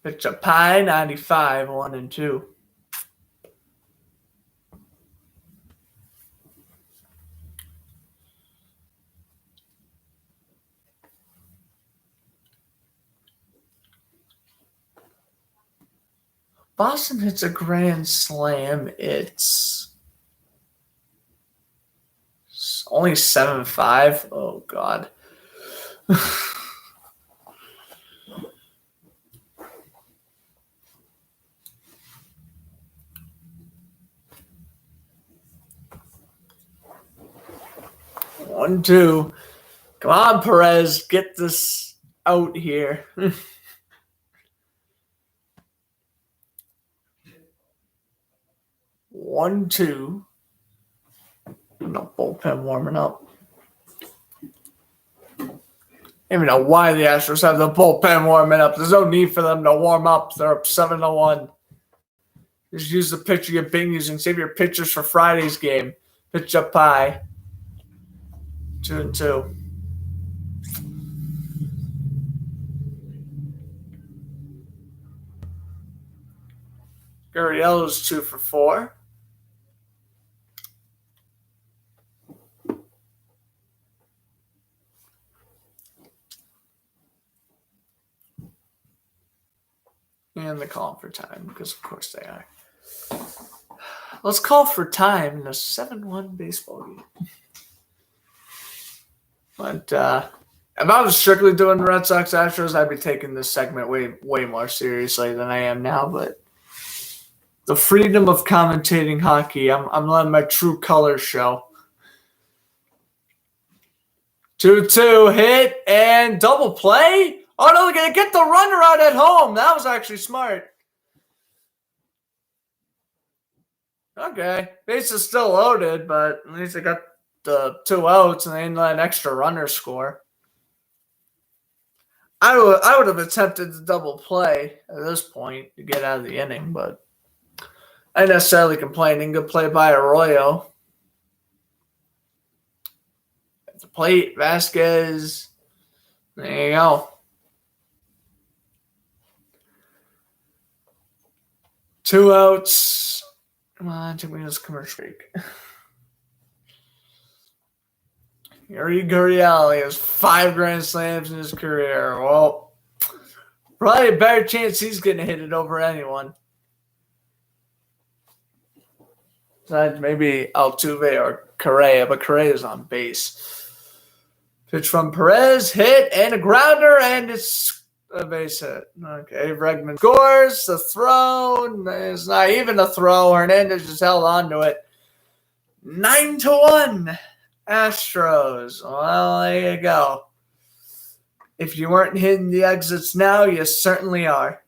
Pitch a pie, 95, 1-2. Boston hits a grand slam. It's only 7-5. Oh, God. One, two. Come on, Perez. Get this out here. 1-2. No bullpen warming up. I don't even know why the Astros have the bullpen warming up. There's no need for them to warm up. They're up 7-1. Just use the pitcher you've been using. Save your pitchers for Friday's game. Pitch up high. 2-2. Gurriel's 2 for 4. And they call for time, because of course they are. Let's call for time in a 7-1 baseball game. But if I was strictly doing Red Sox Astros, I'd be taking this segment way more seriously than I am now. But the freedom of commentating hockey, I'm letting my true colors show. 2-2 hit and double play. Oh, no, they're going to get the runner out at home. That was actually smart. Okay. Base is still loaded, but at least they got the 2 outs and they didn't let an extra runner score. I would have attempted the double play at this point to get out of the inning, but I ain't necessarily complaining. Good play by Arroyo. At the plate, Vasquez. There you go. 2 outs. Come on, take me this commercial break. Yuri Gurriel has 5 grand slams in his career. Well, probably a better chance he's going to hit it over anyone. Besides maybe Altuve or Correa, but Correa's on base. Pitch from Perez, hit, and a grounder, and it's a base hit. Okay, Bregman scores. The throw is not even a throw. Hernandez just held on to it. 9-1. Astros. Well, there you go. If you weren't hitting the exits now, you certainly are.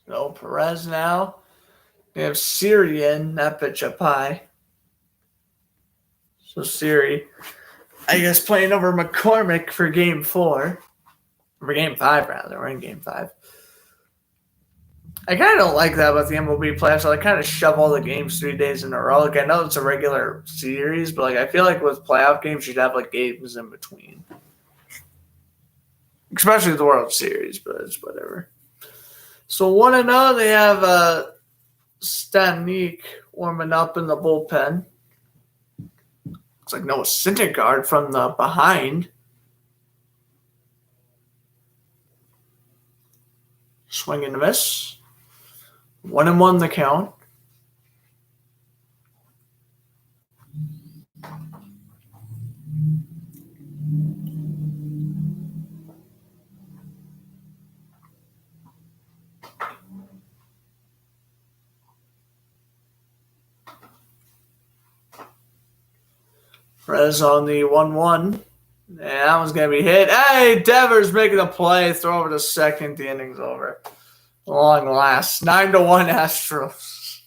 So Perez now. We have Siri in that pitch up high. So Siri, I guess, playing over McCormick for Game 4. For Game 5, rather. We're in Game 5. I kind of don't like that about the MLB playoffs. So I kind of shove all the games 3 days in a row. Like, I know it's a regular series, but I feel like with playoff games, you'd have games in between. Especially the World Series, but it's whatever. So 1-0, they have Stanek warming up in the bullpen. It's like Noah Syndergaard from the behind. Swing and a miss. 1-1 the count. Perez on the 1-1. Yeah, that one's going to be hit. Hey, Devers making a play. Throw over to second. The inning's over. Long last. 9-1 Astros.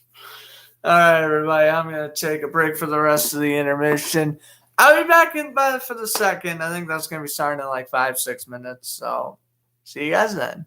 All right, everybody. I'm going to take a break for the rest of the intermission. I'll be back in for the second. I think that's going to be starting in like 5-6 minutes. So see you guys then.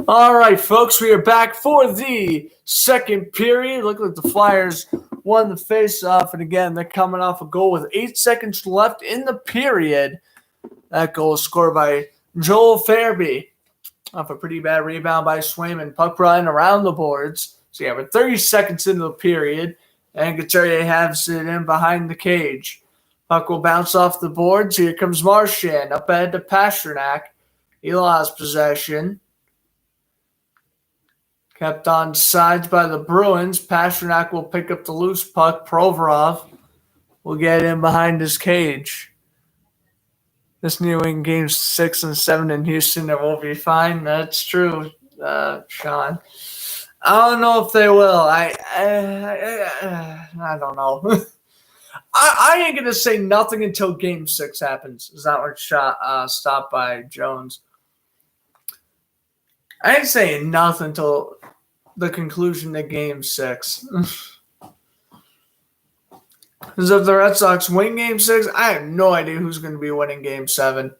All right, folks, we are back for the second period. Look like the Flyers won the face-off, and again, they're coming off a goal with 8 seconds left in the period. That goal was scored by Joel Farabee off a pretty bad rebound by Swayman. Puck running around the boards. So yeah, we're 30 seconds into the period, and Couturier has it in behind the cage. Puck will bounce off the boards. Here comes Marchand up ahead to Pasternak. He lost possession. Kept on sides by the Bruins. Pasternak will pick up the loose puck. Provorov will get in behind his cage. This New England games 6 and 7 in Houston, it will be fine. That's true, Sean. I don't know if they will. I don't know. I ain't gonna say nothing until Game 6 happens. Is that what stopped by Jones? I ain't saying nothing until the conclusion of Game 6. Because if the Red Sox win Game 6, I have no idea who's going to be winning Game 7.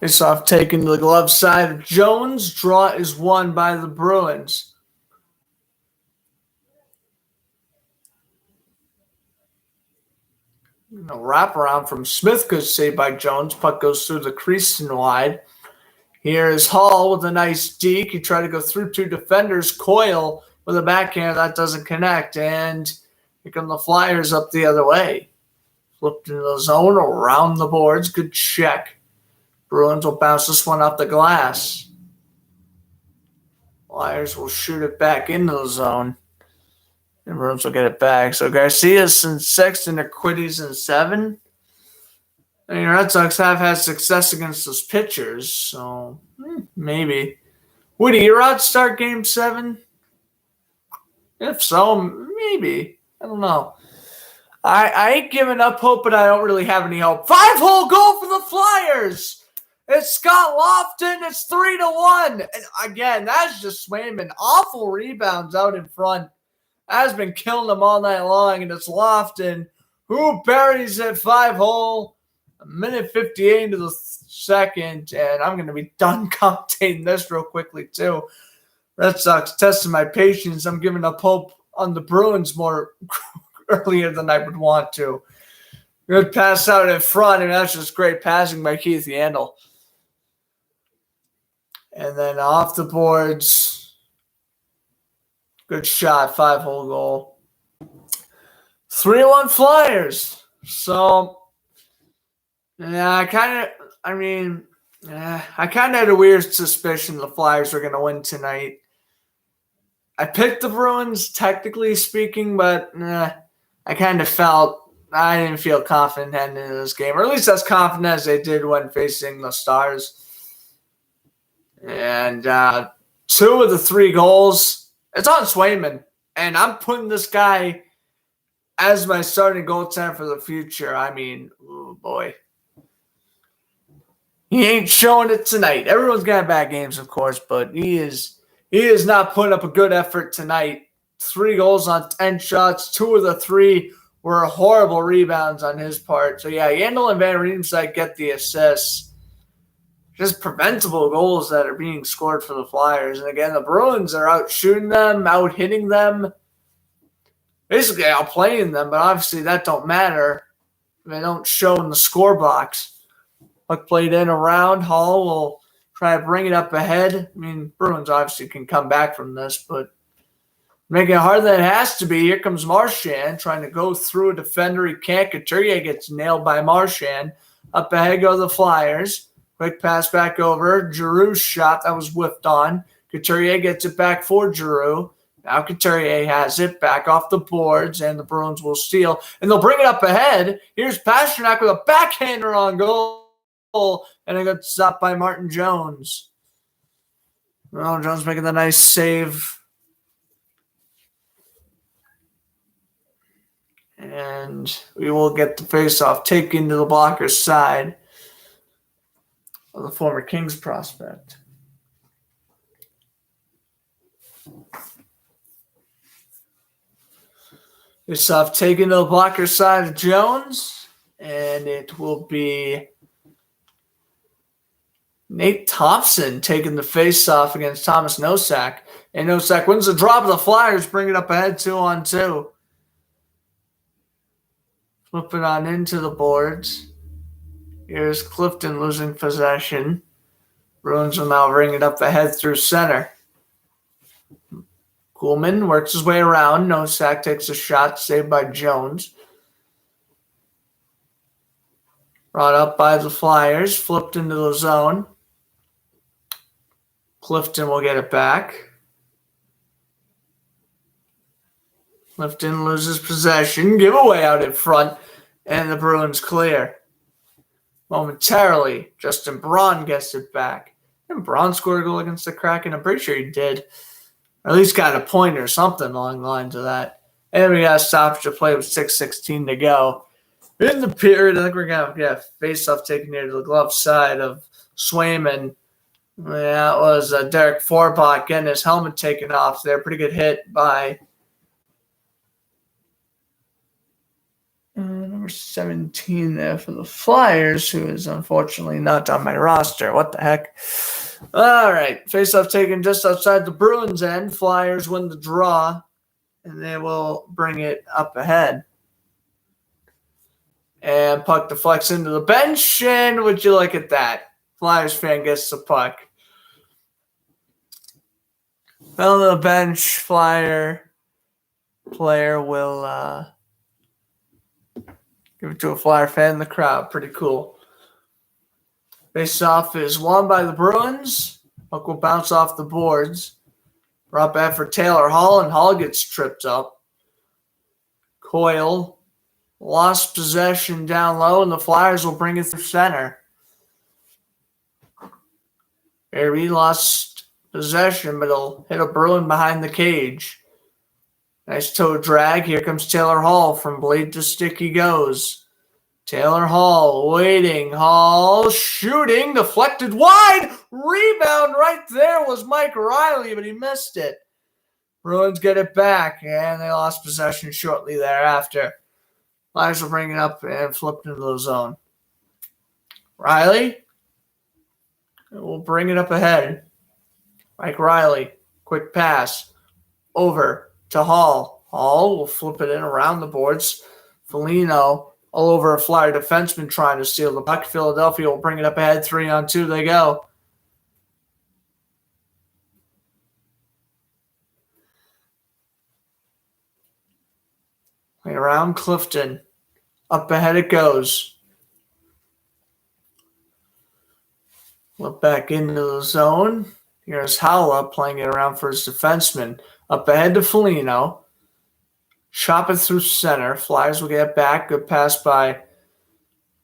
It's off taken to the glove side of Jones. Draw is won by the Bruins. A wraparound from Smith, good save by Jones. Puck goes through the crease and wide. Here is Hall with a nice deke. He tried to go through 2 defenders. Coyle with a backhand. That doesn't connect. And here come the Flyers up the other way. Flipped into the zone around the boards. Good check. Bruins will bounce this one off the glass. Flyers will shoot it back into the zone. And Bruins will get it back. So Garcia's in 6 and Urquiddy's in 7. I mean, Red Sox have had success against those pitchers, so maybe. Would Erod start Game 7? If so, maybe. I don't know. I ain't giving up hope, but I don't really have any hope. 5-hole goal for the Flyers! It's Scott Lofton. It's 3-1. And again, that's just Swayman. Awful rebounds out in front. Has been killing them all night long, and it's Lofton who buries it 5-hole. A minute 58 into the second, and I'm going to be done commentating this real quickly, too. Red Sox testing my patience. I'm giving up hope on the Bruins more earlier than I would want to. Good pass out in front, and that's just great passing by Keith Yandel. And then off the boards, good shot, 5-hole goal. 3-1 Flyers. So, yeah, I kind of had a weird suspicion the Flyers were going to win tonight. I picked the Bruins, technically speaking, but I kind of felt I didn't feel confident heading into this game, or at least as confident as they did when facing the Stars. And 2 of the 3 goals, it's on Swayman, and I'm putting this guy as my starting goaltender for the future. I mean, oh boy. He ain't showing it tonight. Everyone's got bad games, of course, but he is not putting up a good effort tonight. 3 goals on 10 shots. 2 of the 3 were horrible rebounds on his part. So, yeah, Yandel and Van Riemsdyk get the assists. Just preventable goals that are being scored for the Flyers. And, again, the Bruins are out shooting them, out hitting them, basically outplaying them, but obviously that don't matter. They don't show in the score box. Puck played in around. Hall will try to bring it up ahead. I mean, Bruins obviously can come back from this, but make it harder than it has to be. Here comes Marchand trying to go through a defender. He can't. Couturier gets nailed by Marchand. Up ahead go the Flyers. Quick pass back over. Giroux's shot that was whiffed on. Couturier gets it back for Giroux. Now Couturier has it back off the boards, and the Bruins will steal. And they'll bring it up ahead. Here's Pasternak with a backhander on goal. And it got stopped by Martin Jones. Well, Jones making the nice save. And we will get the faceoff taken to the blocker's side of the former Kings prospect. It's off taking to the blocker side of Jones, and it will be Nate Thompson taking the face-off against Thomas Nosak. And Nosak wins the drop of the Flyers, bring it up ahead 2-on-2. Flipping on into the boards. Here's Clifton losing possession. Bruins will now bring it up ahead through center. Kuhlman works his way around. Nosak takes a shot, saved by Jones. Brought up by the Flyers, flipped into the zone. Clifton will get it back. Clifton loses possession. Giveaway out in front, and the Bruins clear. Momentarily, Justin Braun gets it back. And Braun scored a goal against the Kraken. I'm pretty sure he did. Or at least got a point or something along the lines of that. And we got a stoppage to play with 6:16 to go. In the period, I think we're going to get face-off taken near to the glove side of Swayman. That was Derek Forbach getting his helmet taken off there. Pretty good hit by number 17 there for the Flyers, who is unfortunately not on my roster. What the heck? All right. Face-off taken just outside the Bruins end. Flyers win the draw, and they will bring it up ahead. And puck deflects into the bench, and would you look at that? Flyers fan gets the puck. Fell to the bench. Flyer player will give it to a Flyer fan in the crowd. Pretty cool. Face-off is won by the Bruins. Puck will bounce off the boards. Brought back for Taylor Hall, and Hall gets tripped up. Coyle lost possession down low, and the Flyers will bring it through center. He lost possession, but he'll hit a Bruin behind the cage. Nice toe drag. Here comes Taylor Hall. From blade to stick he goes. Taylor Hall waiting. Hall shooting. Deflected wide. Rebound right there was Mike Riley, but he missed it. Bruins get it back, and they lost possession shortly thereafter. Flyers will bring it up and flip into the zone. Riley will bring it up ahead. Mike Riley, quick pass over to Hall. Hall will flip it in around the boards. Foligno all over a Flyer defenseman trying to steal the puck. Philadelphia will bring it up ahead. 3-on-2 they go. Play around Clifton. Up ahead it goes. Look back into the zone. Here's Howla playing it around for his defenseman. Up ahead to Foligno. Chop it through center. Flyers will get it back. Good pass by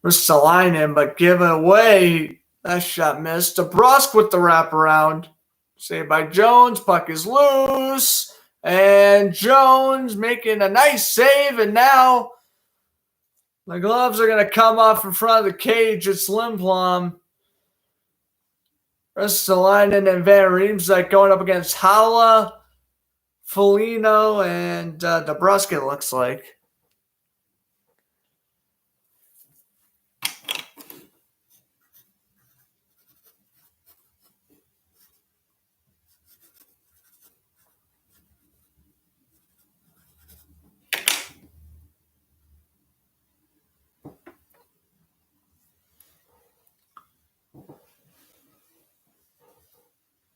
Ristolainen, but give it away. That shot missed. DeBrusk with the wraparound. Saved by Jones. Puck is loose. And Jones making a nice save. And now the gloves are going to come off in front of the cage. It's Lindblom. Ristolainen and Van Riemsdyk going up against Howla, Foligno, and DeBrusk, it looks like.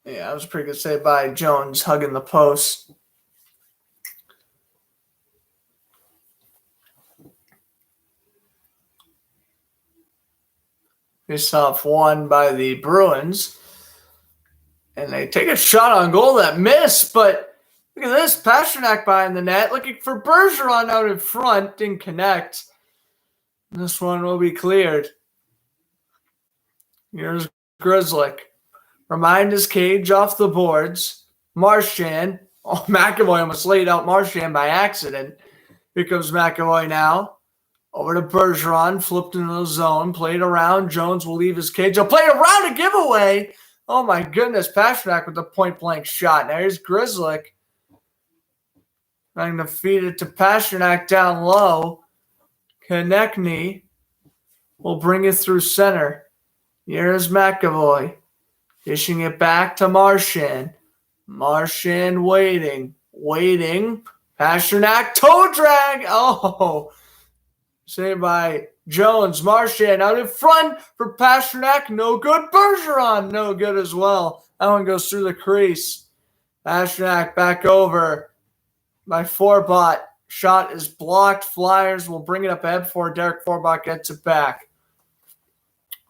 Yeah, that was a pretty good save by Jones, hugging the post. Face-off won by the Bruins. And they take a shot on goal that missed, but look at this. Pasternak behind the net, looking for Bergeron out in front. Didn't connect. This one will be cleared. Here's Grzelcyk. Remind his cage off the boards. Marchand. Oh, McAvoy almost laid out Marchand by accident. Here comes McAvoy now. Over to Bergeron. Flipped into the zone. Played around. Jones will leave his cage. He'll play around a giveaway. Oh, my goodness. Pasternak with the point-blank shot. Now here's Grzelcyk. trying to feed it to Pasternak down low. Konechny will bring it through center. Here's McAvoy. Dishing it back to Marchand. Marchand waiting. Pasternak toe drag. Oh, saved by Jones. Marchand out in front for Pasternak. No good. Bergeron, no good as well. That one goes through the crease. Pasternak back over by Forbot. Shot is blocked. Flyers will bring it up ahead before Derek Forbot gets it back.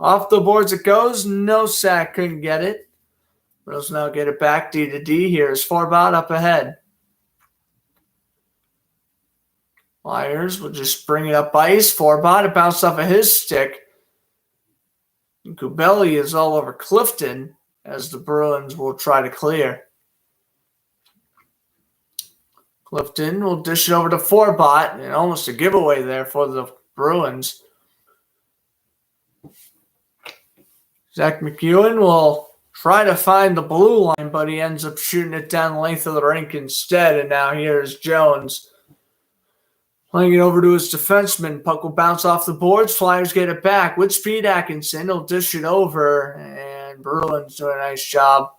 Off the boards it goes. No sack. Couldn't get it. Bruins now get it back D to D. Here's Forbot up ahead. Flyers will just bring it up ice. Forbot, it bounced off of his stick. Kubeli is all over Clifton as the Bruins will try to clear. Clifton will dish it over to Forbot, and almost a giveaway there for the Bruins. Zach McEwen will try to find the blue line, but he ends up shooting it down the length of the rink instead, and now here's Jones. Playing it over to his defenseman. Puck will bounce off the boards. Flyers get it back. With speed, Atkinson will dish it over, and Bruins do a nice job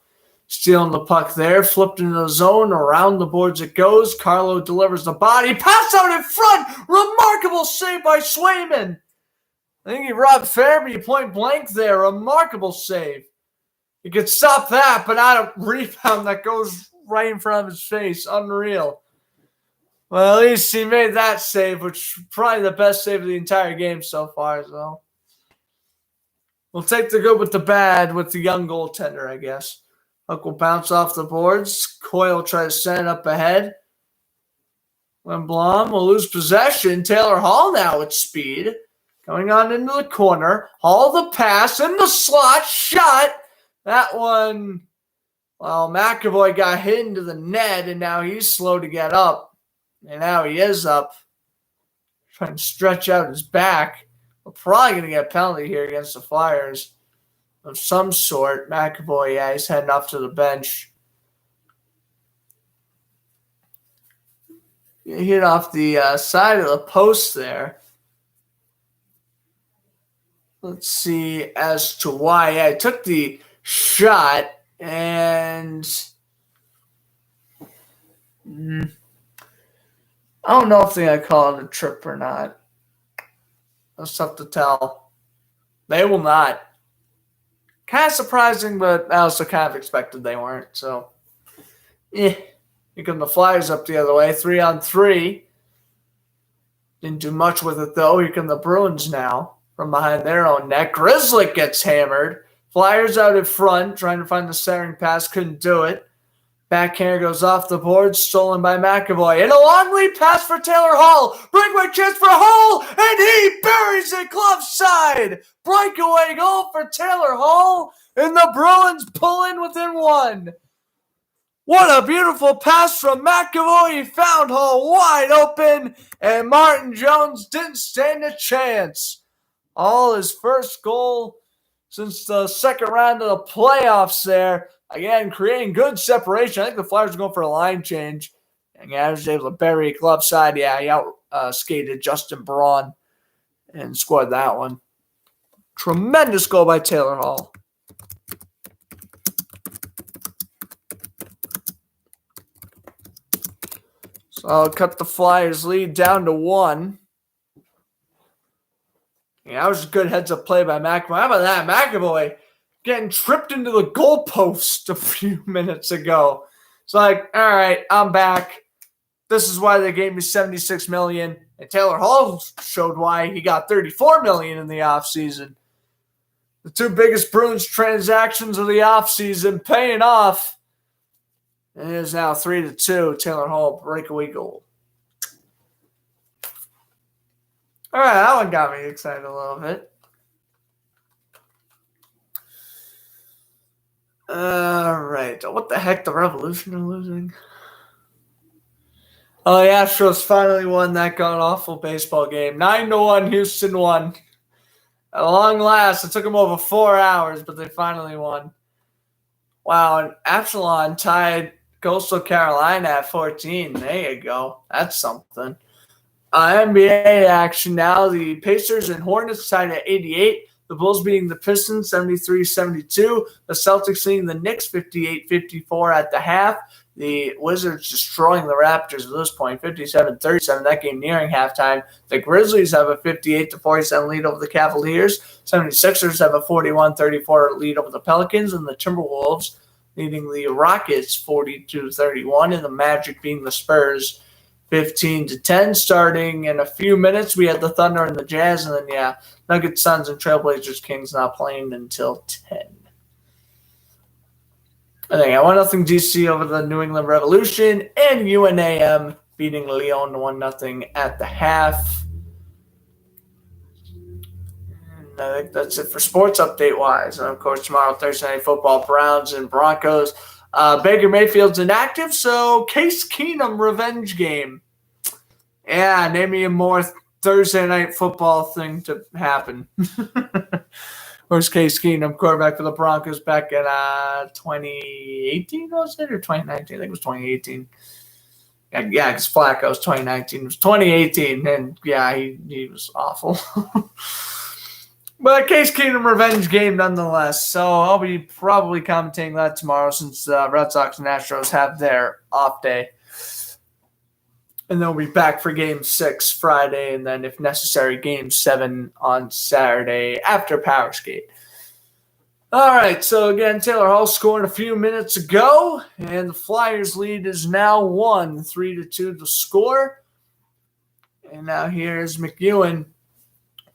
stealing the puck there. Flipped into the zone. Around the boards it goes. Carlo delivers the body. Pass out in front. Remarkable save by Swayman. I think he robbed Fairby point blank there. Remarkable save. He could stop that, but not a rebound that goes right in front of his face. Unreal. Well, at least he made that save, which is probably the best save of the entire game so far. So we'll take the good with the bad with the young goaltender, I guess. Puck will bounce off the boards. Coyle will try to send it up ahead. Lindblom will lose possession. Taylor Hall now with speed. Going on into the corner. Hall the pass in the slot. Shot. That one, well, McAvoy got hit into the net, and now he's slow to get up. And now he is up. Trying to stretch out his back. We're probably going to get a penalty here against the Flyers of some sort. McAvoy, yeah, he's heading off to the bench. He hit off the side of the post there. Let's see as to why. Yeah, he took the shot and I don't know if they're going to call it a trip or not. That's tough to tell. They will not. Kind of surprising, but I also kind of expected they weren't. So, here come the Flyers up the other way. 3-on-3. Didn't do much with it, though. Here come the Bruins now from behind their own net. Grzelcyk gets hammered. Flyers out in front, trying to find the centering pass. Couldn't do it. Backhand goes off the board, stolen by McAvoy. And a long lead pass for Taylor Hall. Breakaway chance for Hall, and he buries it glove side. Breakaway goal for Taylor Hall, and the Bruins pull in within one. What a beautiful pass from McAvoy. He found Hall wide open, and Martin Jones didn't stand a chance. Hall his first goal since the second round of the playoffs there. Again, creating good separation. I think the Flyers are going for a line change. And yeah, I was able to bury it glove side. Yeah, he out-skated Justin Braun and scored that one. Tremendous goal by Taylor Hall. So I'll cut the Flyers' lead down to 1. Yeah, that was a good heads-up play by McAvoy. How about that? McAvoy getting tripped into the goalpost a few minutes ago. It's like, all right, I'm back. This is why they gave me $76 million. And Taylor Hall showed why he got $34 million in the offseason. The two biggest Bruins transactions of the offseason paying off. And it is now 3-2. Taylor Hall breakaway goal. All right, that one got me excited a little bit. All right. What the heck? The Revolution are losing? Oh, yeah, Astros finally won that god-awful baseball game. 9-1, Houston won. At long last, it took them over 4 hours, but they finally won. Wow, and Absalon tied Coastal Carolina at 14. There you go. That's something. NBA action now. The Pacers and Hornets tied at 88. The Bulls beating the Pistons 73-72. The Celtics leading the Knicks 58-54 at the half. The Wizards destroying the Raptors at this point, 57-37. That game nearing halftime. The Grizzlies have a 58-47 lead over the Cavaliers. 76ers have a 41-34 lead over the Pelicans. And the Timberwolves leading the Rockets 42-31. And the Magic beating the Spurs 15-10. Starting in a few minutes, we had the Thunder and the Jazz, and then Nuggets, Suns, and Trailblazers Kings not playing until 10. I think 1-0 DC over the New England Revolution, and UNAM beating Lyon 1-0 at the half. And I think that's it for sports update-wise. And, of course, tomorrow, Thursday Night Football, Browns and Broncos. Baker Mayfield's inactive, so Case Keenum revenge game. Yeah, name me a more Thursday Night Football thing to happen. Where's Case Keenum, quarterback for the Broncos back in 2018, was it, or 2019? I think it was 2018. Yeah, because Flacco was 2019. It was 2018, and he was awful. But Case Keenum revenge game nonetheless. So I'll be probably commentating that tomorrow since Red Sox and Astros have their off day. And then we'll be back for Game 6 Friday, and then, if necessary, Game 7 on Saturday after Power Skate. All right, so again, Taylor Hall scored a few minutes ago, and the Flyers' lead is now 3-2 to score. And now here's McEwen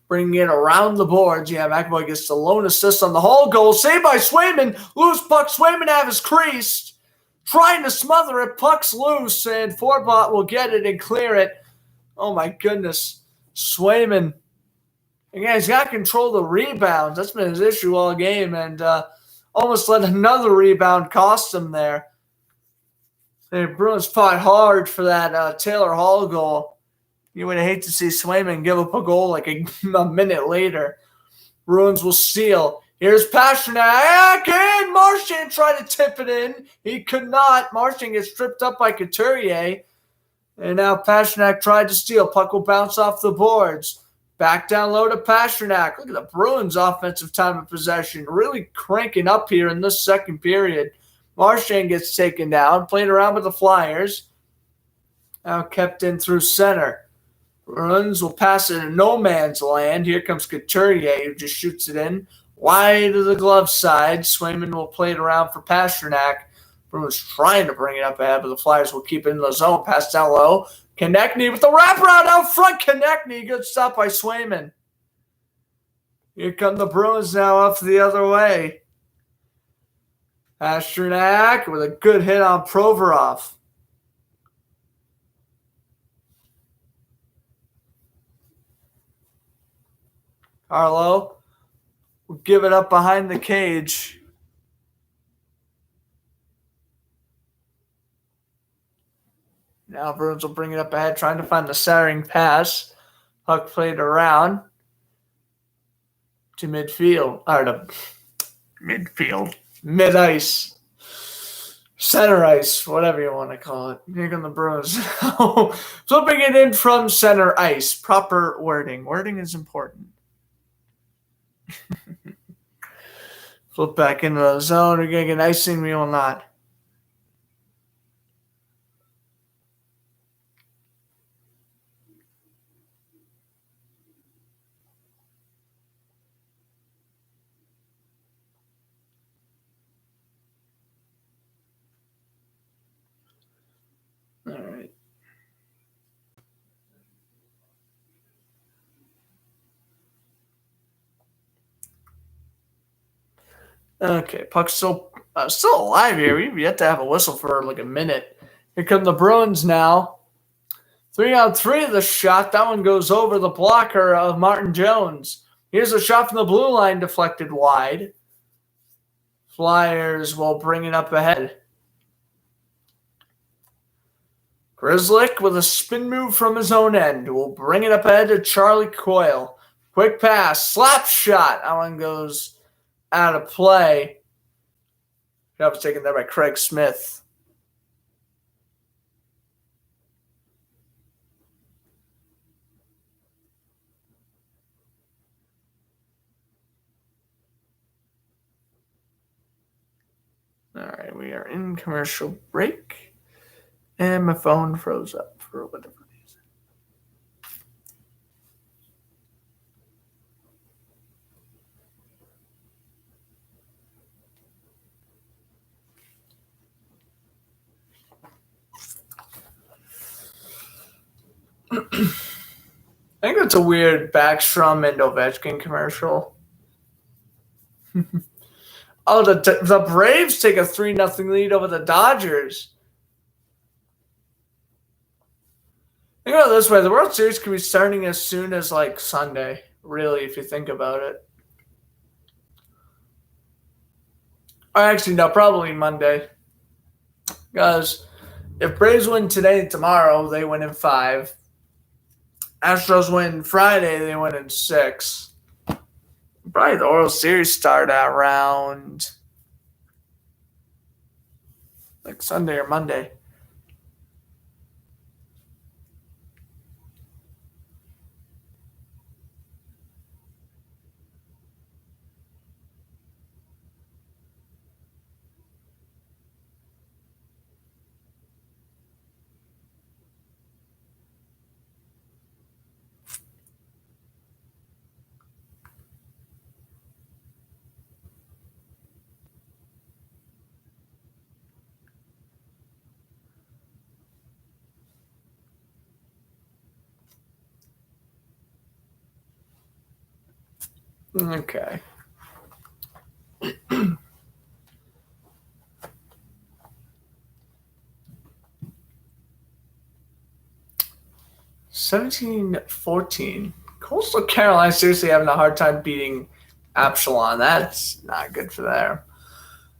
bringing it around the boards. McAvoy gets the lone assist on the Hall goal. Saved by Swayman. Loose puck. Swayman have his creased. Trying to smother it. Puck's loose, and Forbot will get it and clear it. Oh, my goodness. Swayman. Again, he's got control of the rebounds. That's been his issue all game, and almost let another rebound cost him there. The Bruins fought hard for that Taylor Hall goal. You would hate to see Swayman give up a goal like a minute later. Bruins will steal. Here's Pasternak, and Marchand tried to tip it in. He could not. Marchand gets tripped up by Couturier. And now Pasternak tried to steal. Puck will bounce off the boards. Back down low to Pasternak. Look at the Bruins' offensive time of possession. Really cranking up here in this second period. Marchand gets taken down. Played around with the Flyers. Now kept in through center. Bruins will pass it in no man's land. Here comes Couturier, who just shoots it in. Wide to the glove side. Swayman will play it around for Pasternak. Bruins trying to bring it up ahead, but the Flyers will keep it in the zone. Pass down low. Konechny with the wraparound out front. Konechny, good stop by Swayman. Here come the Bruins now up the other way. Pasternak with a good hit on Provorov. Carlo will give it up behind the cage. Now Bruins will bring it up ahead, trying to find the centering pass. Puck played around to midfield. Or to midfield. Mid-ice. Center ice, whatever you want to call it. Here come the Bruins. Flipping it in from center ice. Proper wording. Wording is important. Flip back into the zone. We're going to get icing. We will not. All right. Okay, puck's still alive here. We've yet to have a whistle for like a minute. Here come the Bruins now. 3-on-3 of the shot. That one goes over the blocker of Martin Jones. Here's a shot from the blue line, deflected wide. Flyers will bring it up ahead. Grzelcyk with a spin move from his own end. Will bring it up ahead to Charlie Coyle. Quick pass, slap shot. That one goes out of play. That was taken there by Craig Smith. All right, we are in commercial break, and my phone froze up for whatever reason. I think it's a weird Backstrom and Ovechkin commercial. Oh, the Braves take a 3-0 lead over the Dodgers. Think about it this way: the World Series could be starting as soon as like Sunday. Really, if you think about it. Or actually, no, probably Monday. Because if Braves win today and tomorrow, they win in 5. Astros win Friday, they win in 6. Probably the World Series start at around like Sunday or Monday. Okay. $17-14. Coastal Carolina seriously having a hard time beating Absalon. That's not good for them.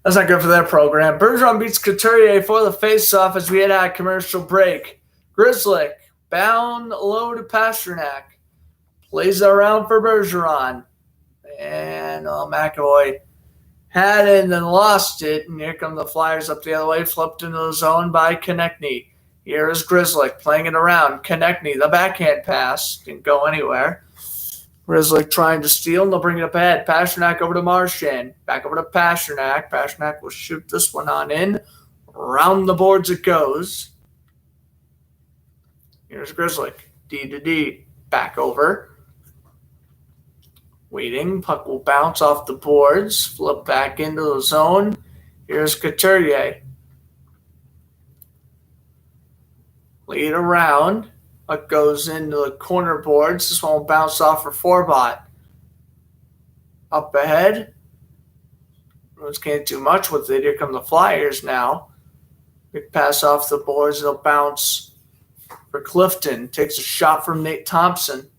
That's not good for their program. Bergeron beats Couturier for the face-off as we head out commercial break. Grizzly bound low to Pasternak. Plays around for Bergeron. And McAvoy had it and then lost it. And here come the Flyers up the other way, flipped into the zone by Konechny. Here is Grizzly playing it around. Konechny, the backhand pass. Didn't go anywhere. Grizzly trying to steal, and they'll bring it up ahead. Pasternak over to Marchand. Back over to Pasternak. Pasternak will shoot this one on in. Around the boards it goes. Here's Grizzly. D to D. Back over. Waiting. Puck will bounce off the boards. Flip back into the zone. Here's Couturier. Lead around. Puck goes into the corner boards. This one will bounce off for Forbot. Up ahead. Bruins can't do much with it. Here come the Flyers now. Big pass off the boards. It'll bounce for Clifton. Takes a shot from Nate Thompson.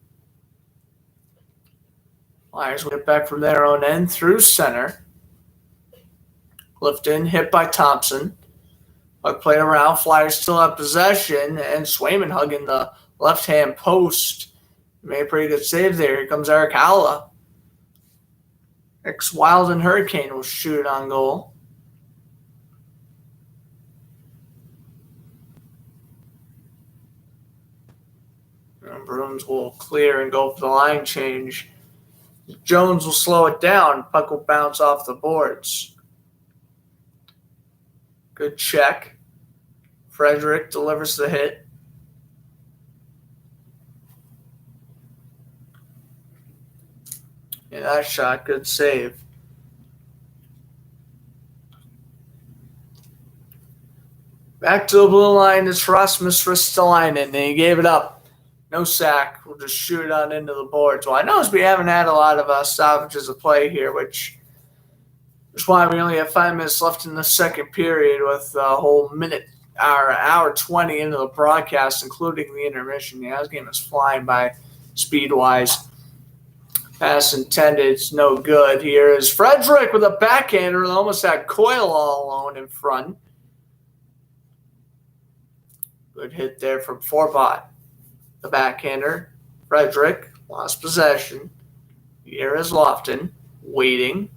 Flyers will get back from their own end through center. Clifton hit by Thompson. Puck played around. Flyers still have possession, and Swayman hugging the left-hand post. Made a pretty good save there. Here comes Eric Halla. Ex-Wild and Hurricane will shoot it on goal. And Bruins will clear and go for the line change. Jones will slow it down. Puck will bounce off the boards. Good check. Frederick delivers the hit. Yeah, that shot, good save. Back to the blue line, it's Rasmus Ristolainen, and he gave it up. No sack. We'll just shoot it on into the boards. Well, I notice we haven't had a lot of stoppages of play here, which is why we only have 5 minutes left in the second period with a whole hour 20 into the broadcast, including the intermission. Yeah, this game is flying by speed-wise. Pass intended, it's no good. Here is Frederick with a backhander that almost had Coyle all alone in front. Good hit there from Forbot. The backhander. Frederick lost possession. Here is Lofton. Waiting.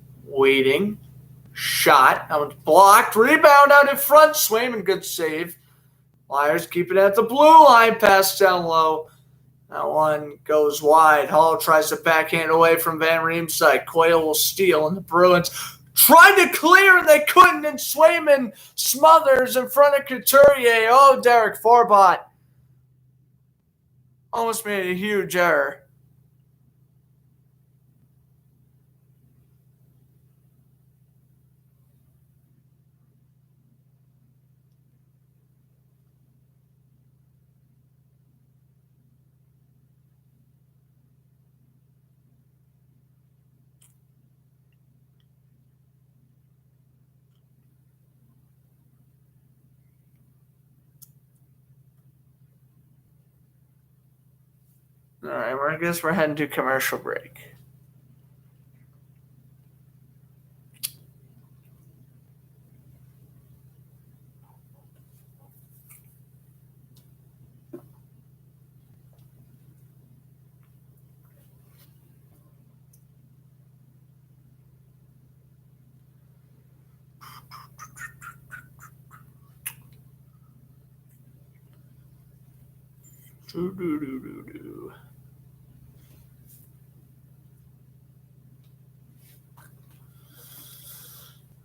Shot. That one's blocked. Rebound out in front. Swayman, good save. Flyers keep it at the blue line. Pass down low. That one goes wide. Hall tries to backhand away from Van Riemsdyk. Coyle will steal, and the Bruins Tried to clear, and they couldn't, and Swayman smothers in front of Couturier. Oh, Derek Forbot almost made a huge error. All right, I guess we're heading to commercial break.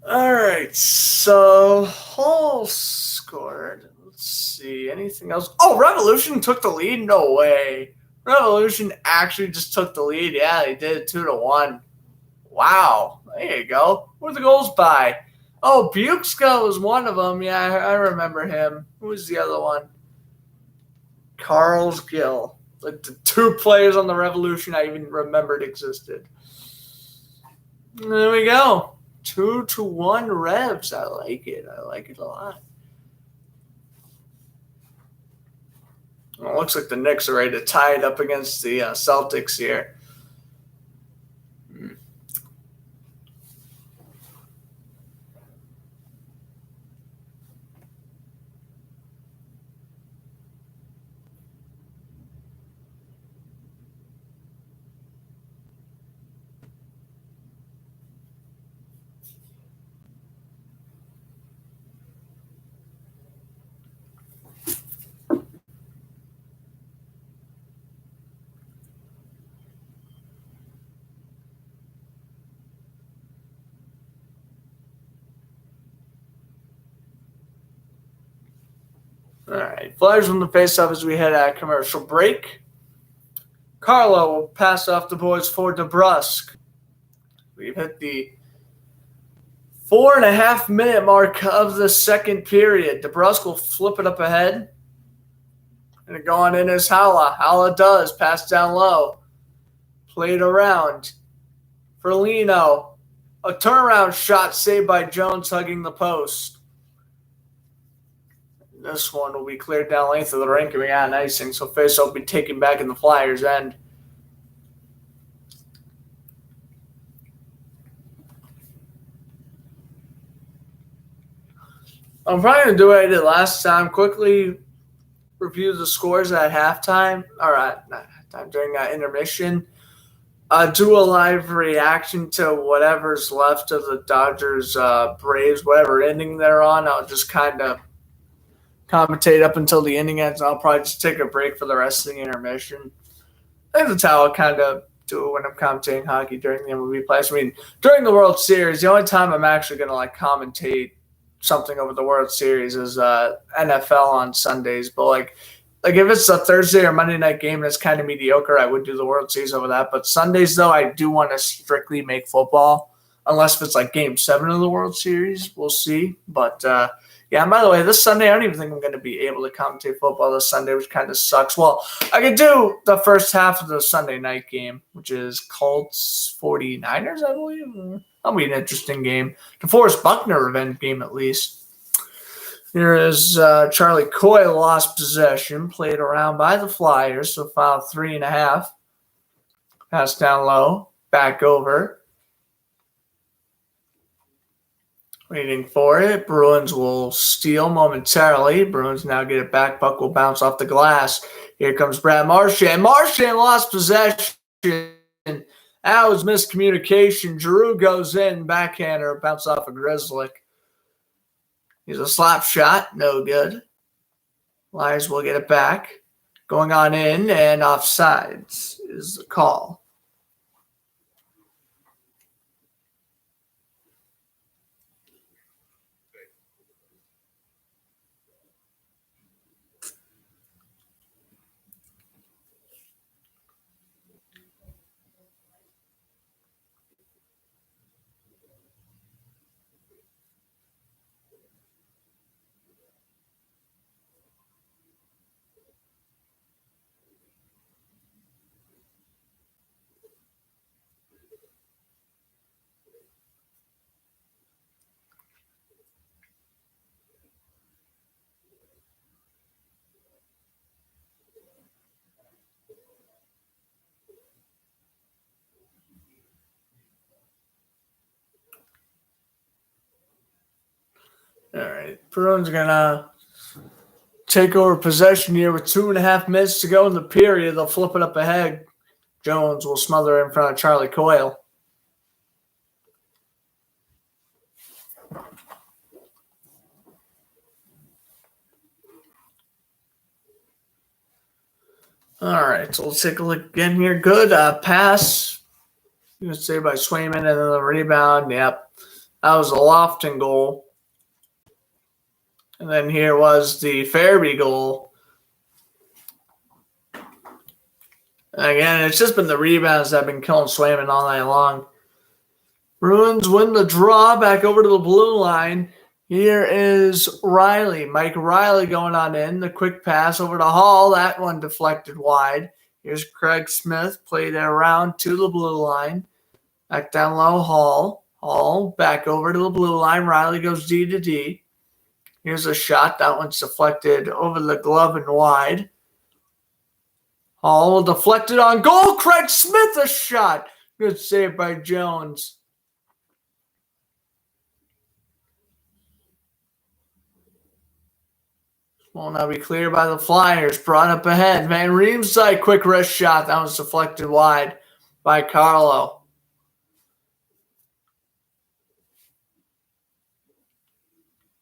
All right, so Hall scored. Let's see, anything else? Oh, Revolution took the lead? No way. Revolution actually just took the lead. Yeah, they did 2-1. Wow, there you go. Where'd the goals by? Oh, Buxka was one of them. Yeah, I remember him. Who was the other one? Carl's Gill. Like the two players on the Revolution I even remembered existed. There we go. 2-1 Revs. I like it. I like it a lot. Well, it looks like the Knicks are ready to tie it up against the Celtics here. All right, Flyers win the faceoff as we head at commercial break. Carlo will pass off the boys for DeBrusque. We've hit the 4.5-minute mark of the second period. DeBrusque will flip it up ahead. And go on in as Hala. Hala does. Pass down low. Played around. For Lino. A turnaround shot saved by Jones hugging the post. This one will be cleared down length of the rink, and we got an icing, so face will be taken back in the Flyers' end. I'm probably going to do what I did last time. Quickly review the scores at halftime. All right, not halftime, during intermission. Do a live reaction to whatever's left of the Dodgers, Braves, whatever inning they're on. I'll just kind of commentate up until the inning ends. I'll probably just take a break for the rest of the intermission. I think that's how I kind of do it when I'm commentating hockey during the MLB playoffs. I mean, during the World Series, the only time I'm actually going to commentate something over the World Series is NFL on Sundays. But like if it's a Thursday or Monday night game that's kind of mediocre, I would do the World Series over that. But Sundays, though, I do want to strictly make football, unless if it's like Game 7 of the World Series. We'll see. But yeah, and by the way, this Sunday, I don't even think I'm going to be able to commentate football this Sunday, which kind of sucks. Well, I could do the first half of the Sunday night game, which is Colts 49ers, I believe. That'll be an interesting game. DeForest Buckner revenge game, at least. Here is Charlie Coy lost possession, played around by the Flyers, so fouled 3.5. Pass down low, back over. Waiting for it. Bruins will steal momentarily. Bruins now get it back. Puck will bounce off the glass. Here comes Brad Marchand. Marchand lost possession. That was miscommunication. Giroux goes in. Backhander. Bounce off of Grzelcyk. He's a slap shot. No good. Flyers will get it back. Going on in and offsides is the call. All right. Bruins going to take over possession here with 2.5 minutes to go in the period. They'll flip it up ahead. Jones will smother in front of Charlie Coyle. All right, so let's take a look again here. Good pass. You can say by Swayman, and then the rebound. Yep, that was a Lofton goal. And then here was the Farabee goal. And again, it's just been the rebounds that have been killing Swayman all night long. Bruins win the draw back over to the blue line. Here is Riley. Mike Riley going on in. The quick pass over to Hall. That one deflected wide. Here's Craig Smith. Played it around to the blue line. Back down low, Hall. Hall back over to the blue line. Riley goes D to D. Here's a shot. That one's deflected over the glove and wide. Hall deflected on goal. Craig Smith a shot. Good save by Jones. Will now be cleared by the Flyers. Brought up ahead. Van Riemsdyk, quick wrist shot. That was deflected wide by Carlo.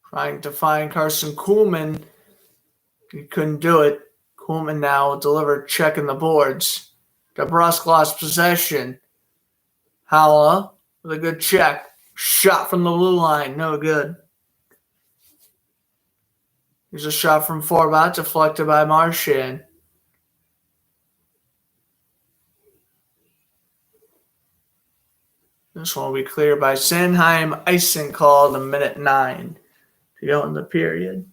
Trying to find Carson Kuhlman. He couldn't do it. Kuhlman now delivered check in the boards. DeBrusk lost possession. Halla with a good check. Shot from the blue line. No good. Here's a shot from Forbat, deflected by Marchand. This one will be cleared by Sanheim. Icing called a minute 9 to go in the period.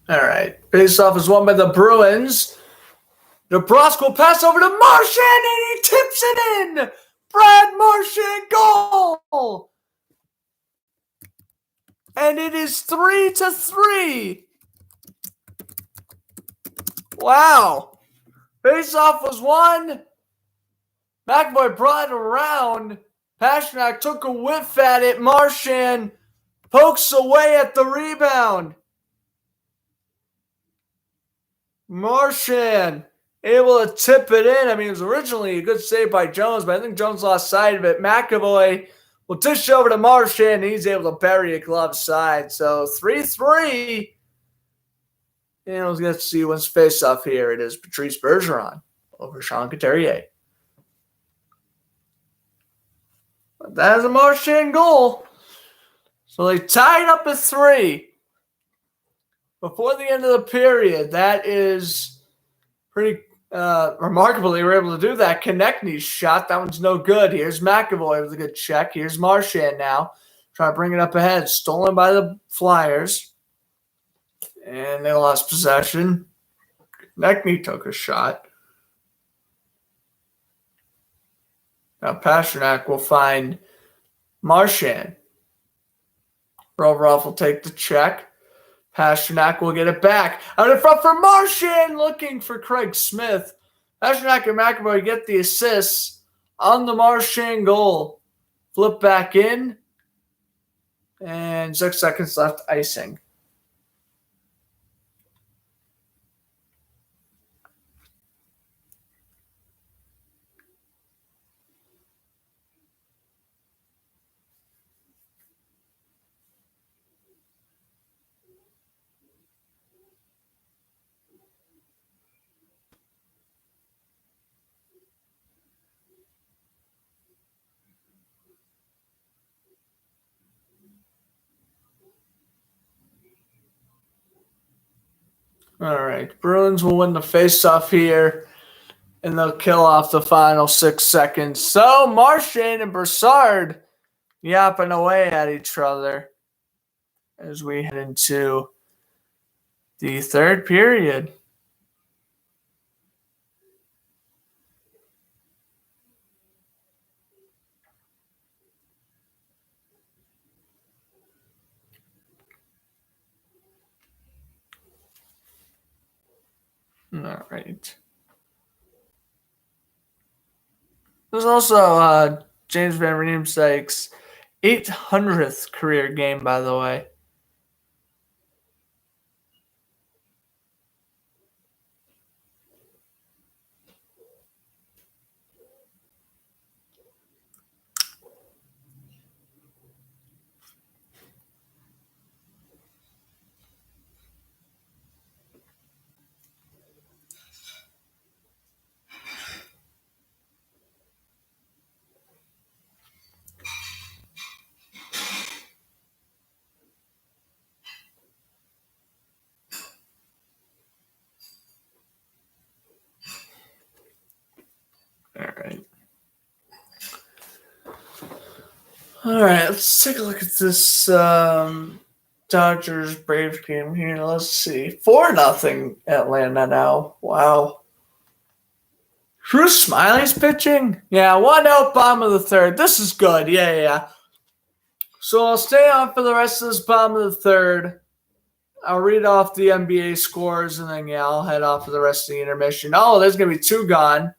All right. Face-off is won by the Bruins. DeBrusk will pass over to Marchand, and he tips it in. Brad Marchand goal. And it is 3-3. Wow. Face-off was won. McAvoy brought it around. Pasternak took a whiff at it. Marchand pokes away at the rebound. Marchand able to tip it in. I mean, it was originally a good save by Jones, but I think Jones lost sight of it. McAvoy will dish over to Marchand, and he's able to bury a glove side. So 3-3. And we'll get to see who wins face-off here. It is Patrice Bergeron over Sean Couturier. But that is a Marchand goal. So they tied up at 3. Before the end of the period, that is pretty remarkable. They were able to do that. Konechny's shot, that one's no good. Here's McAvoy with a good check. Here's Marchand now. Trying to bring it up ahead. Stolen by the Flyers. And they lost possession. Konechny took a shot. Now Pasternak will find Marchand. Provorov will take the check. Pasternak will get it back. Out in front for Marchand, looking for Craig Smith. Pasternak and McAvoy get the assists on the Marchand goal. Flip back in. And 6 seconds left, icing. All right. Bruins will win the faceoff here, and they'll kill off the final 6 seconds. So Marchand and Brassard yapping away at each other. as we head into the third period. All right. There's also James Van Riemsdyk's 800th career game, by the way. All right, let's take a look at this Dodgers Braves game here. Let's see. 4-0 Atlanta now. Wow. Drew Smiley's pitching? Yeah, 1 out, bottom of the third. This is good. Yeah. So I'll stay on for the rest of this bottom of the third. I'll read off the NBA scores, and then, I'll head off for the rest of the intermission. Oh, there's going to be 2 gone.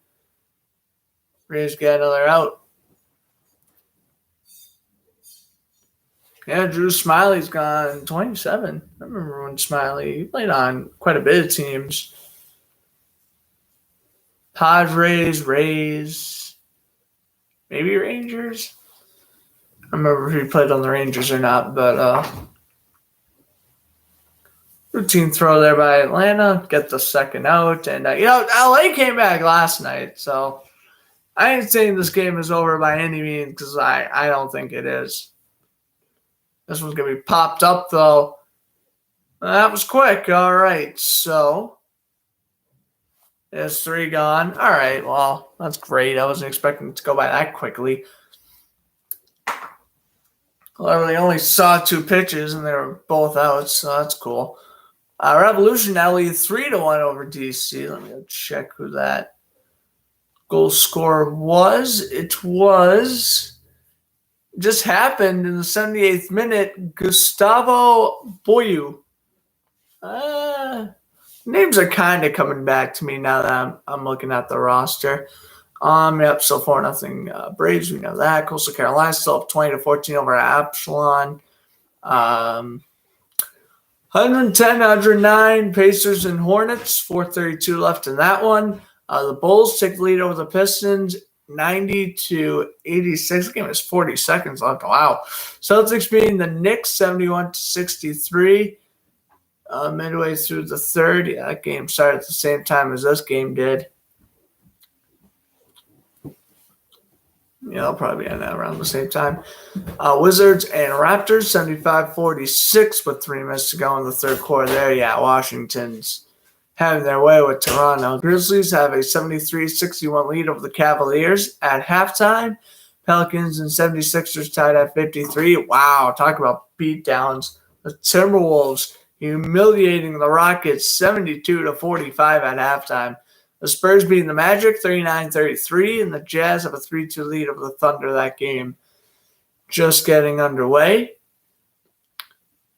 Braves get another out. Yeah, Drew Smiley's gone 27. I remember when Smiley played on quite a bit of teams. Padres, Rays, maybe Rangers. I don't remember if he played on the Rangers or not, but routine throw there by Atlanta. Get the second out. And, LA came back last night, so I ain't saying this game is over by any means because I don't think it is. This one's going to be popped up, though. That was quick. All right, so there's 3 gone. All right, well, that's great. I wasn't expecting it to go by that quickly. Well, I only saw 2 pitches, and they were both out, so that's cool. Revolution now lead 3-1 over DC. Let me go check who that goal scorer was. It was... just happened in the 78th minute, Gustavo Boyu. Names are kind of coming back to me now that I'm looking at the roster. Yep, so 4-0 Braves, we know that. Coastal Carolina still up 20-14 over Absalon. 110-109 Pacers and Hornets, 4:32 left in that one. The Bulls take the lead over the Pistons, 90-86. The game is 40 seconds left. Wow. Celtics beating the Knicks 71-63. Midway through the third. Yeah, that game started at the same time as this game did. Yeah, it'll probably end around the same time. Wizards and Raptors 75-46 with 3 minutes to go in the third quarter there. Yeah, Washington's having their way with Toronto. Grizzlies have a 73-61 lead over the Cavaliers at halftime. Pelicans and 76ers tied at 53. Wow, talk about beatdowns. The Timberwolves humiliating the Rockets 72-45 at halftime. The Spurs beating the Magic 39-33, and the Jazz have a 3-2 lead over the Thunder that game. Just getting underway.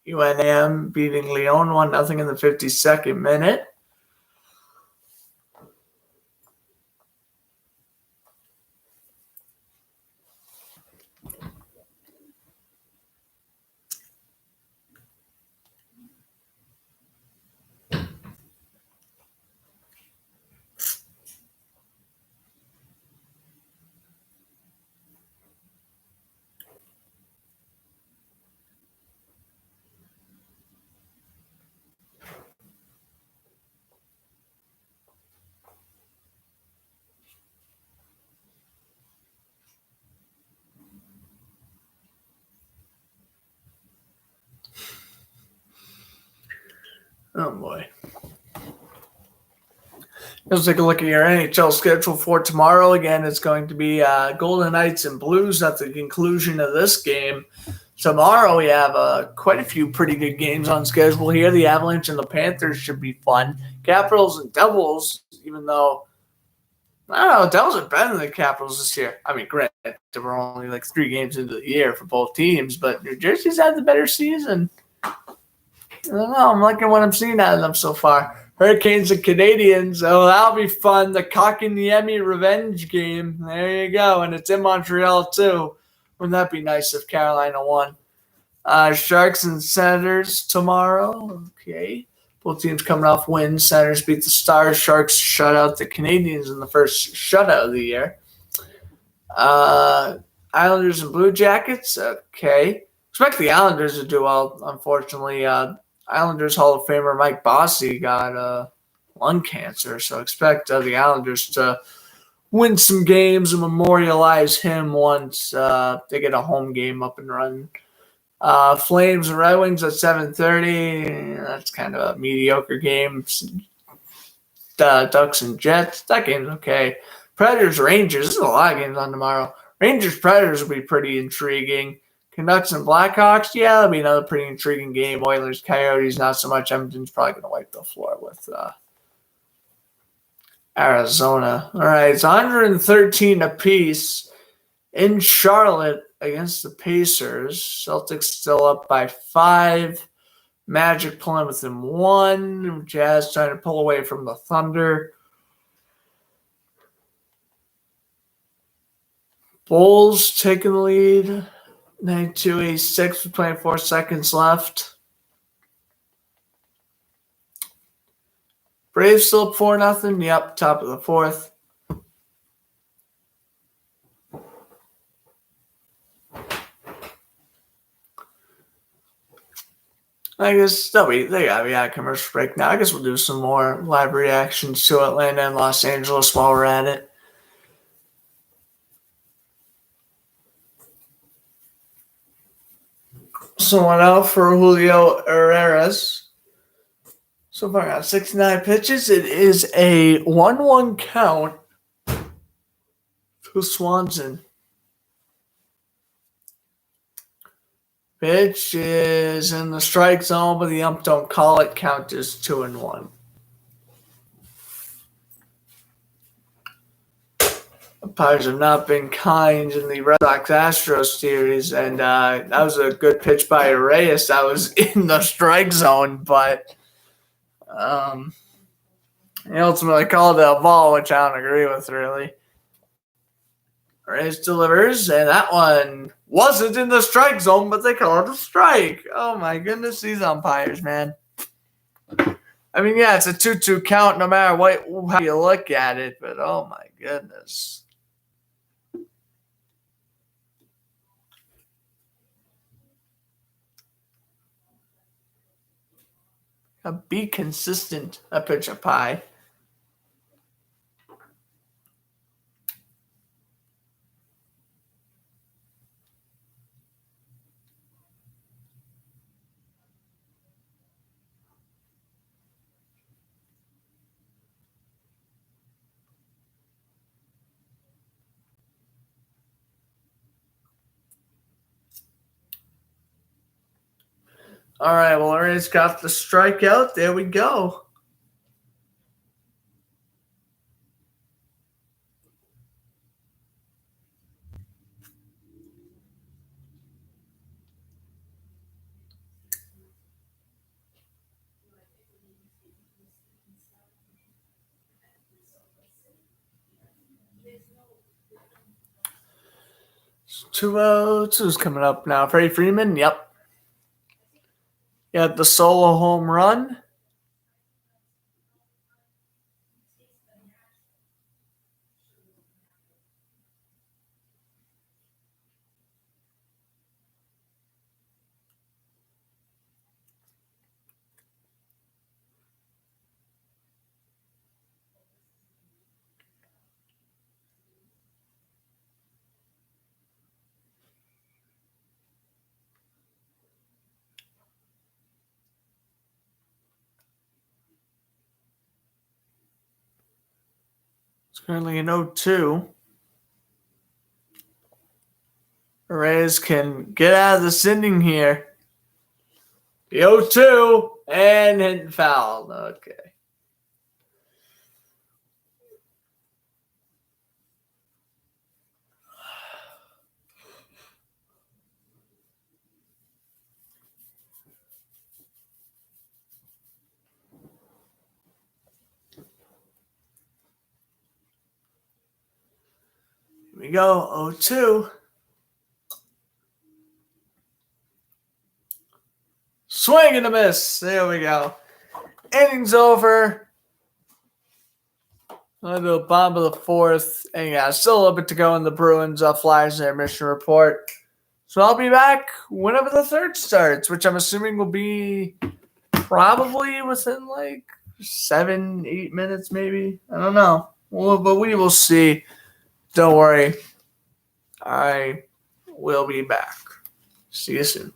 UNM beating Lyon 1-0 in the 52nd minute. Oh, boy. Let's take a look at your NHL schedule for tomorrow. Again, it's going to be Golden Knights and Blues at the conclusion of this game. Tomorrow we have quite a few pretty good games on schedule here. The Avalanche and the Panthers should be fun. Capitals and Devils, even though I don't know, Devils are better than the Capitals this year. I mean, granted, we're only like 3 games into the year for both teams, but New Jersey's had the better season. I don't know. I'm liking what I'm seeing out of them so far. Hurricanes and Canadians. Oh, that'll be fun. The Kotkaniemi revenge game. There you go. And it's in Montreal, too. Wouldn't that be nice if Carolina won? Sharks and Senators tomorrow. Okay. Both teams coming off wins. Senators beat the Stars. Sharks shut out the Canadians in the first shutout of the year. Islanders and Blue Jackets. Okay. Expect the Islanders to do well, unfortunately. Islanders Hall of Famer Mike Bossy got lung cancer, so expect the Islanders to win some games and memorialize him once they get a home game up and running. Flames and Red Wings at 7:30. That's kind of a mediocre game. Ducks and Jets. That game's okay. Predators Rangers. There's a lot of games on tomorrow. Rangers Predators will be pretty intriguing. Canucks and Blackhawks. Yeah, that'll be another pretty intriguing game. Oilers Coyotes. Not so much. Edmonton's probably going to wipe the floor with Arizona. All right, it's 113 apiece in Charlotte against the Pacers. Celtics still up by 5. Magic pulling within 1. Jazz trying to pull away from the Thunder. Bulls taking the lead. 92-86 with 24 seconds left. Braves still up 4-0. Yep, top of the 4th. I guess they gotta be at commercial break now. I guess we'll do some more live reactions to Atlanta and Los Angeles while we're at it. Someone out for Julio Herrera. So far, got 69 pitches. It is a 1-1 count to Swanson. Pitch is in the strike zone, but the ump don't call it. Count is 2-1. Umpires have not been kind in the Red Sox-Astros series, and that was a good pitch by Reyes. That was in the strike zone, but he ultimately called it a ball, which I don't agree with, really. Reyes delivers, and that one wasn't in the strike zone, but they called it a strike. Oh, my goodness, these umpires, man. I mean, yeah, it's a 2-2 count no matter how you look at it, but oh, my goodness. Be consistent, a pitch of pie. All right, well, Reyes got the strikeout. There we go. Two-2's coming up now. Freddie Freeman, yep. Got the solo home run. It's currently an 0-2. Rays can get out of this inning here. The 0-2 and hitting foul. Okay. Here we go. 0-2. Swing and a miss. There we go. Inning's over. I'll do a bottom of the fourth. And yeah, still a little bit to go in the Bruins Flyers intermission report. So I'll be back whenever the third starts, which I'm assuming will be probably within like 7-8 minutes, maybe. I don't know. But we will see. Don't worry. I will be back. See you soon.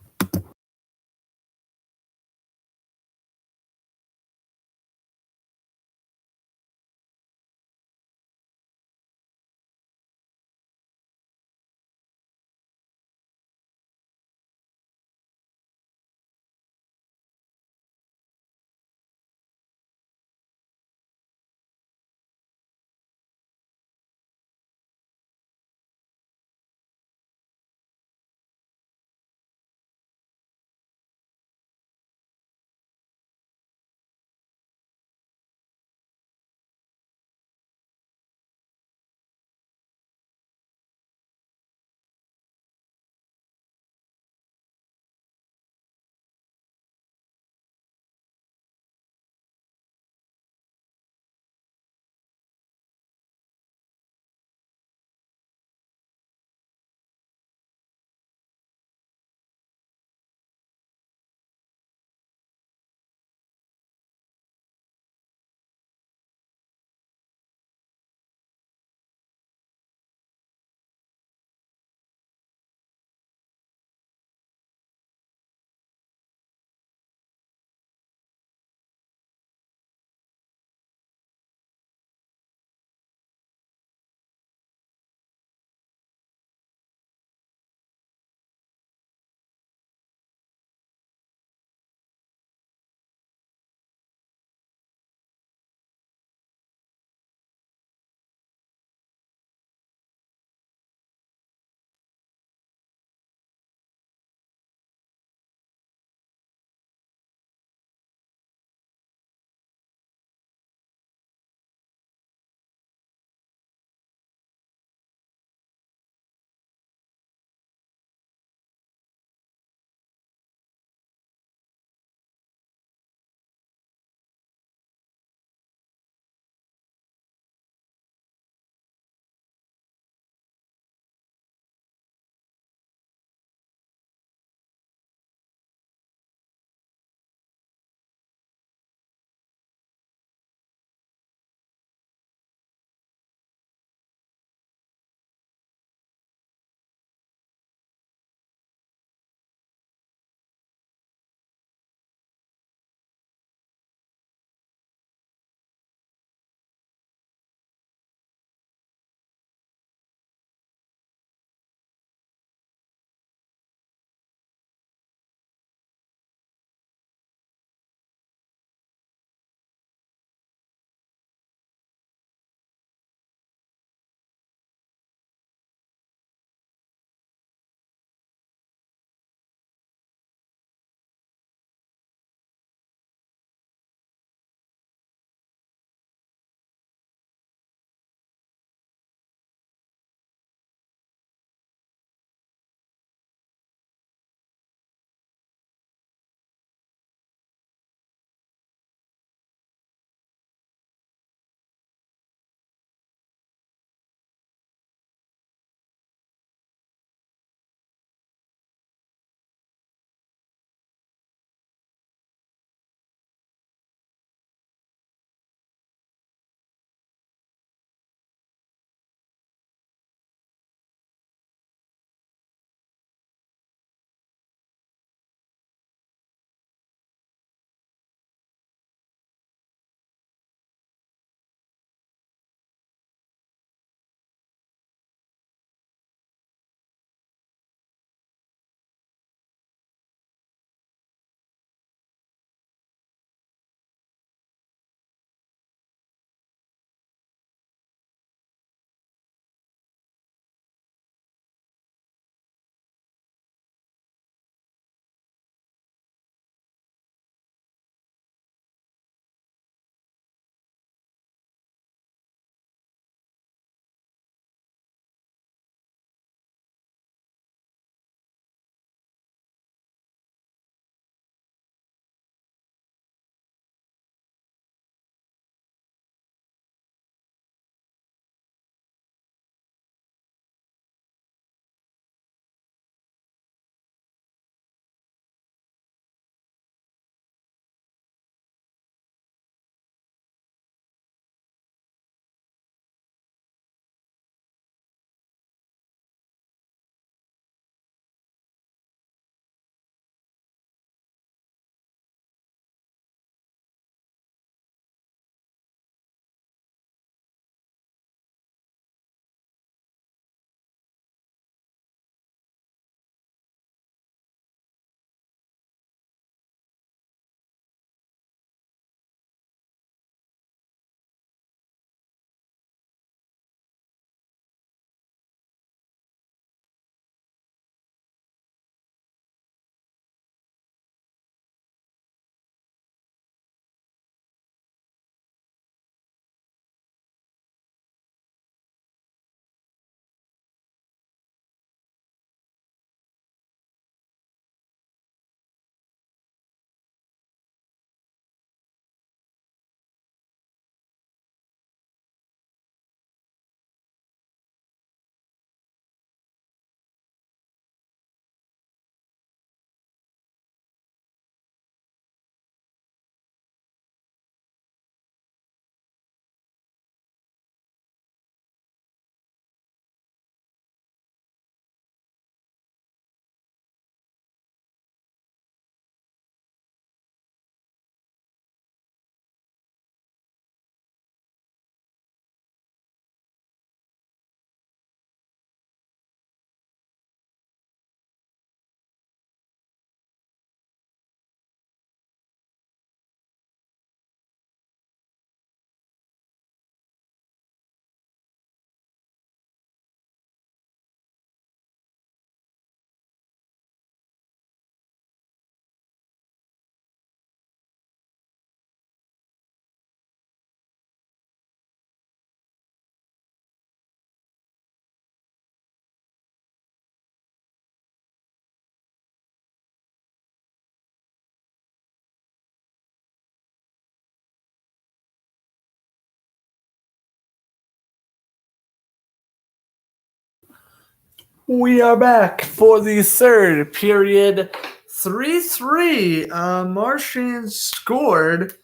We are back for the third period. 3-3. Martians scored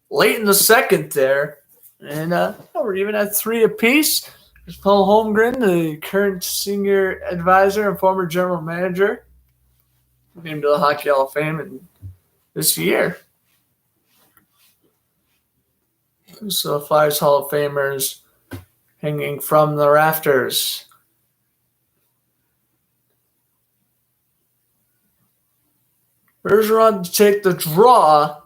late in the second there. And we're even at 3 apiece. There's Paul Holmgren, the current senior advisor and former general manager, named to the Hockey Hall of Fame this year. So Flyers Hall of Famers hanging from the rafters. Bergeron to take the draw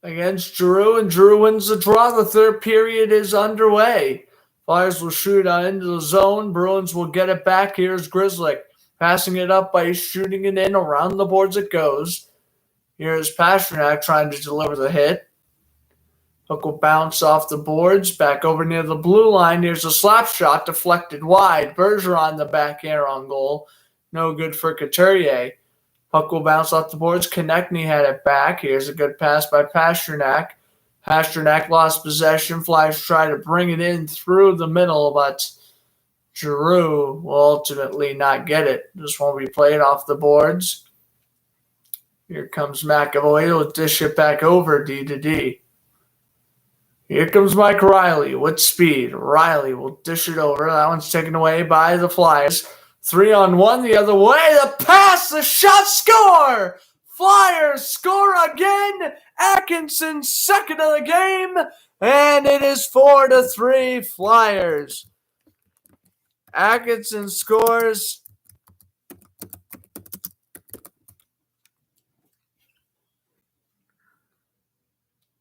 against Giroux, and Giroux wins the draw. The third period is underway. Flyers will shoot into the zone. Bruins will get it back. Here's Grzelcyk passing it up by shooting it in. Around the boards it goes. Here's Pastrnak trying to deliver the hit. Puck will bounce off the boards, back over near the blue line. Here's a slap shot deflected wide. Bergeron the back air on goal. No good for Couturier. Puck will bounce off the boards. Konechny had it back. Here's a good pass by Pastrnak. Pastrnak lost possession. Flyers try to bring it in through the middle, but Giroux will ultimately not get it. This won't be played off the boards. Here comes McAvoy. He'll dish it back over D to D. Here comes Mike Riley with speed. Riley will dish it over. That one's taken away by the Flyers. 3-on-1 the other way. The pass, the shot, score! Flyers score again. Atkinson second of the game. And it is 4-3 Flyers. Atkinson scores.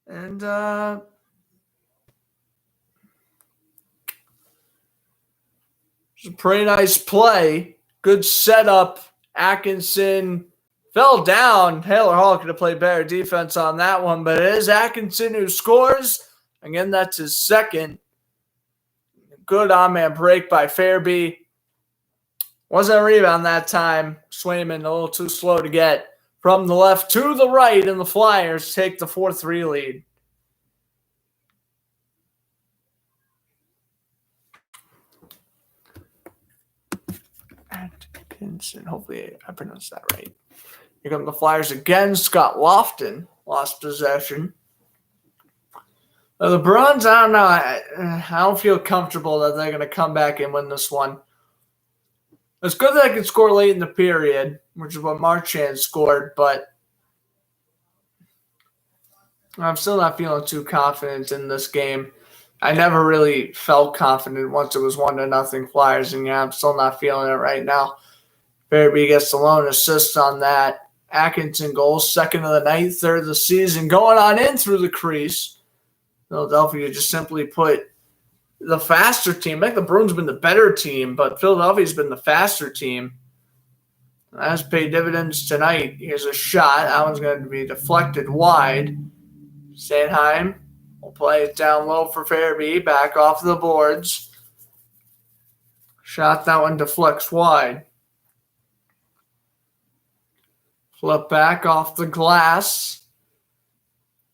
And it's a pretty nice play. Good setup. Atkinson fell down. Taylor Hall could have played better defense on that one, but it is Atkinson who scores. Again, that's his second. Good on-man break by Fairby. Wasn't a rebound that time. Swayman a little too slow to get from the left to the right, and the Flyers take the 4-3 lead. Atkinson. Hopefully I pronounced that right. Here come the Flyers again. Scott Lofton lost possession. The Bruins, I don't know. I don't feel comfortable that they're going to come back and win this one. It's good that I could score late in the period, which is what Marchand scored, but I'm still not feeling too confident in this game. I never really felt confident once it was 1-0 Flyers, and I'm still not feeling it right now. Fairby gets the lone assist on that. Atkinson goal, second of the night, third of the season, going on in through the crease. Philadelphia just simply put the faster team. I think the Bruins have been the better team, but Philadelphia's been the faster team. That's paid dividends tonight. Here's a shot. That one's going to be deflected wide. Sanheim will play it down low for Fairby. Back off the boards. Shot, that one deflects wide. Flip back off the glass.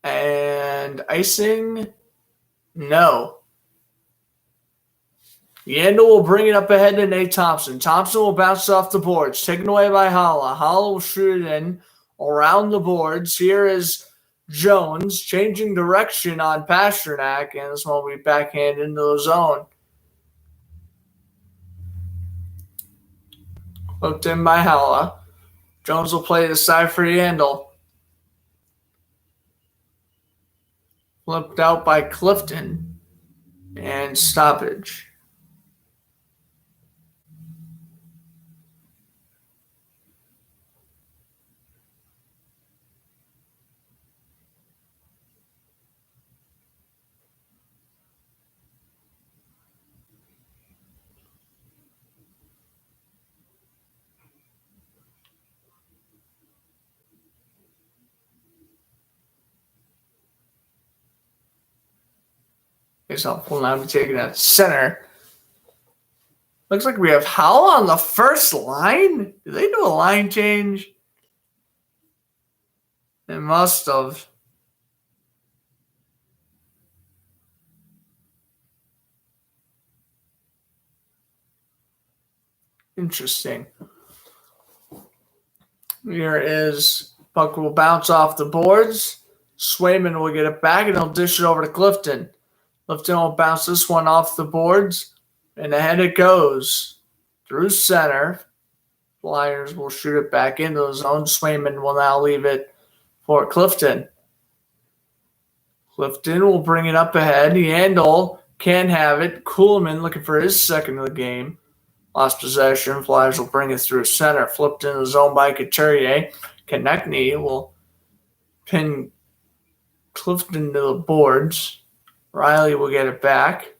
And icing? No. Yandel will bring it up ahead to Nate Thompson. Thompson will bounce off the boards. Taken away by Holla. Holla will shoot it in around the boards. Here is Jones changing direction on Pastrnak. And this one will be backhand into the zone. Hooked in by Holla. Jones will play the side for Yandel. Flipped out by Clifton. And stoppage. It's helpful now to take it at center. Looks like we have Howell on the first line. Did they do a line change? They must have. Interesting. Here is puck will bounce off the boards. Swayman will get it back and he'll dish it over to Clifton. Clifton will bounce this one off the boards and ahead it goes through center. Flyers will shoot it back into the zone. Swayman will now leave it for Clifton. Clifton will bring it up ahead. Yandel can have it. Kuhlman looking for his second of the game. Lost possession. Flyers will bring it through center. Flipped into the zone by Couturier. Konechny will pin Clifton to the boards. Riley will get it back.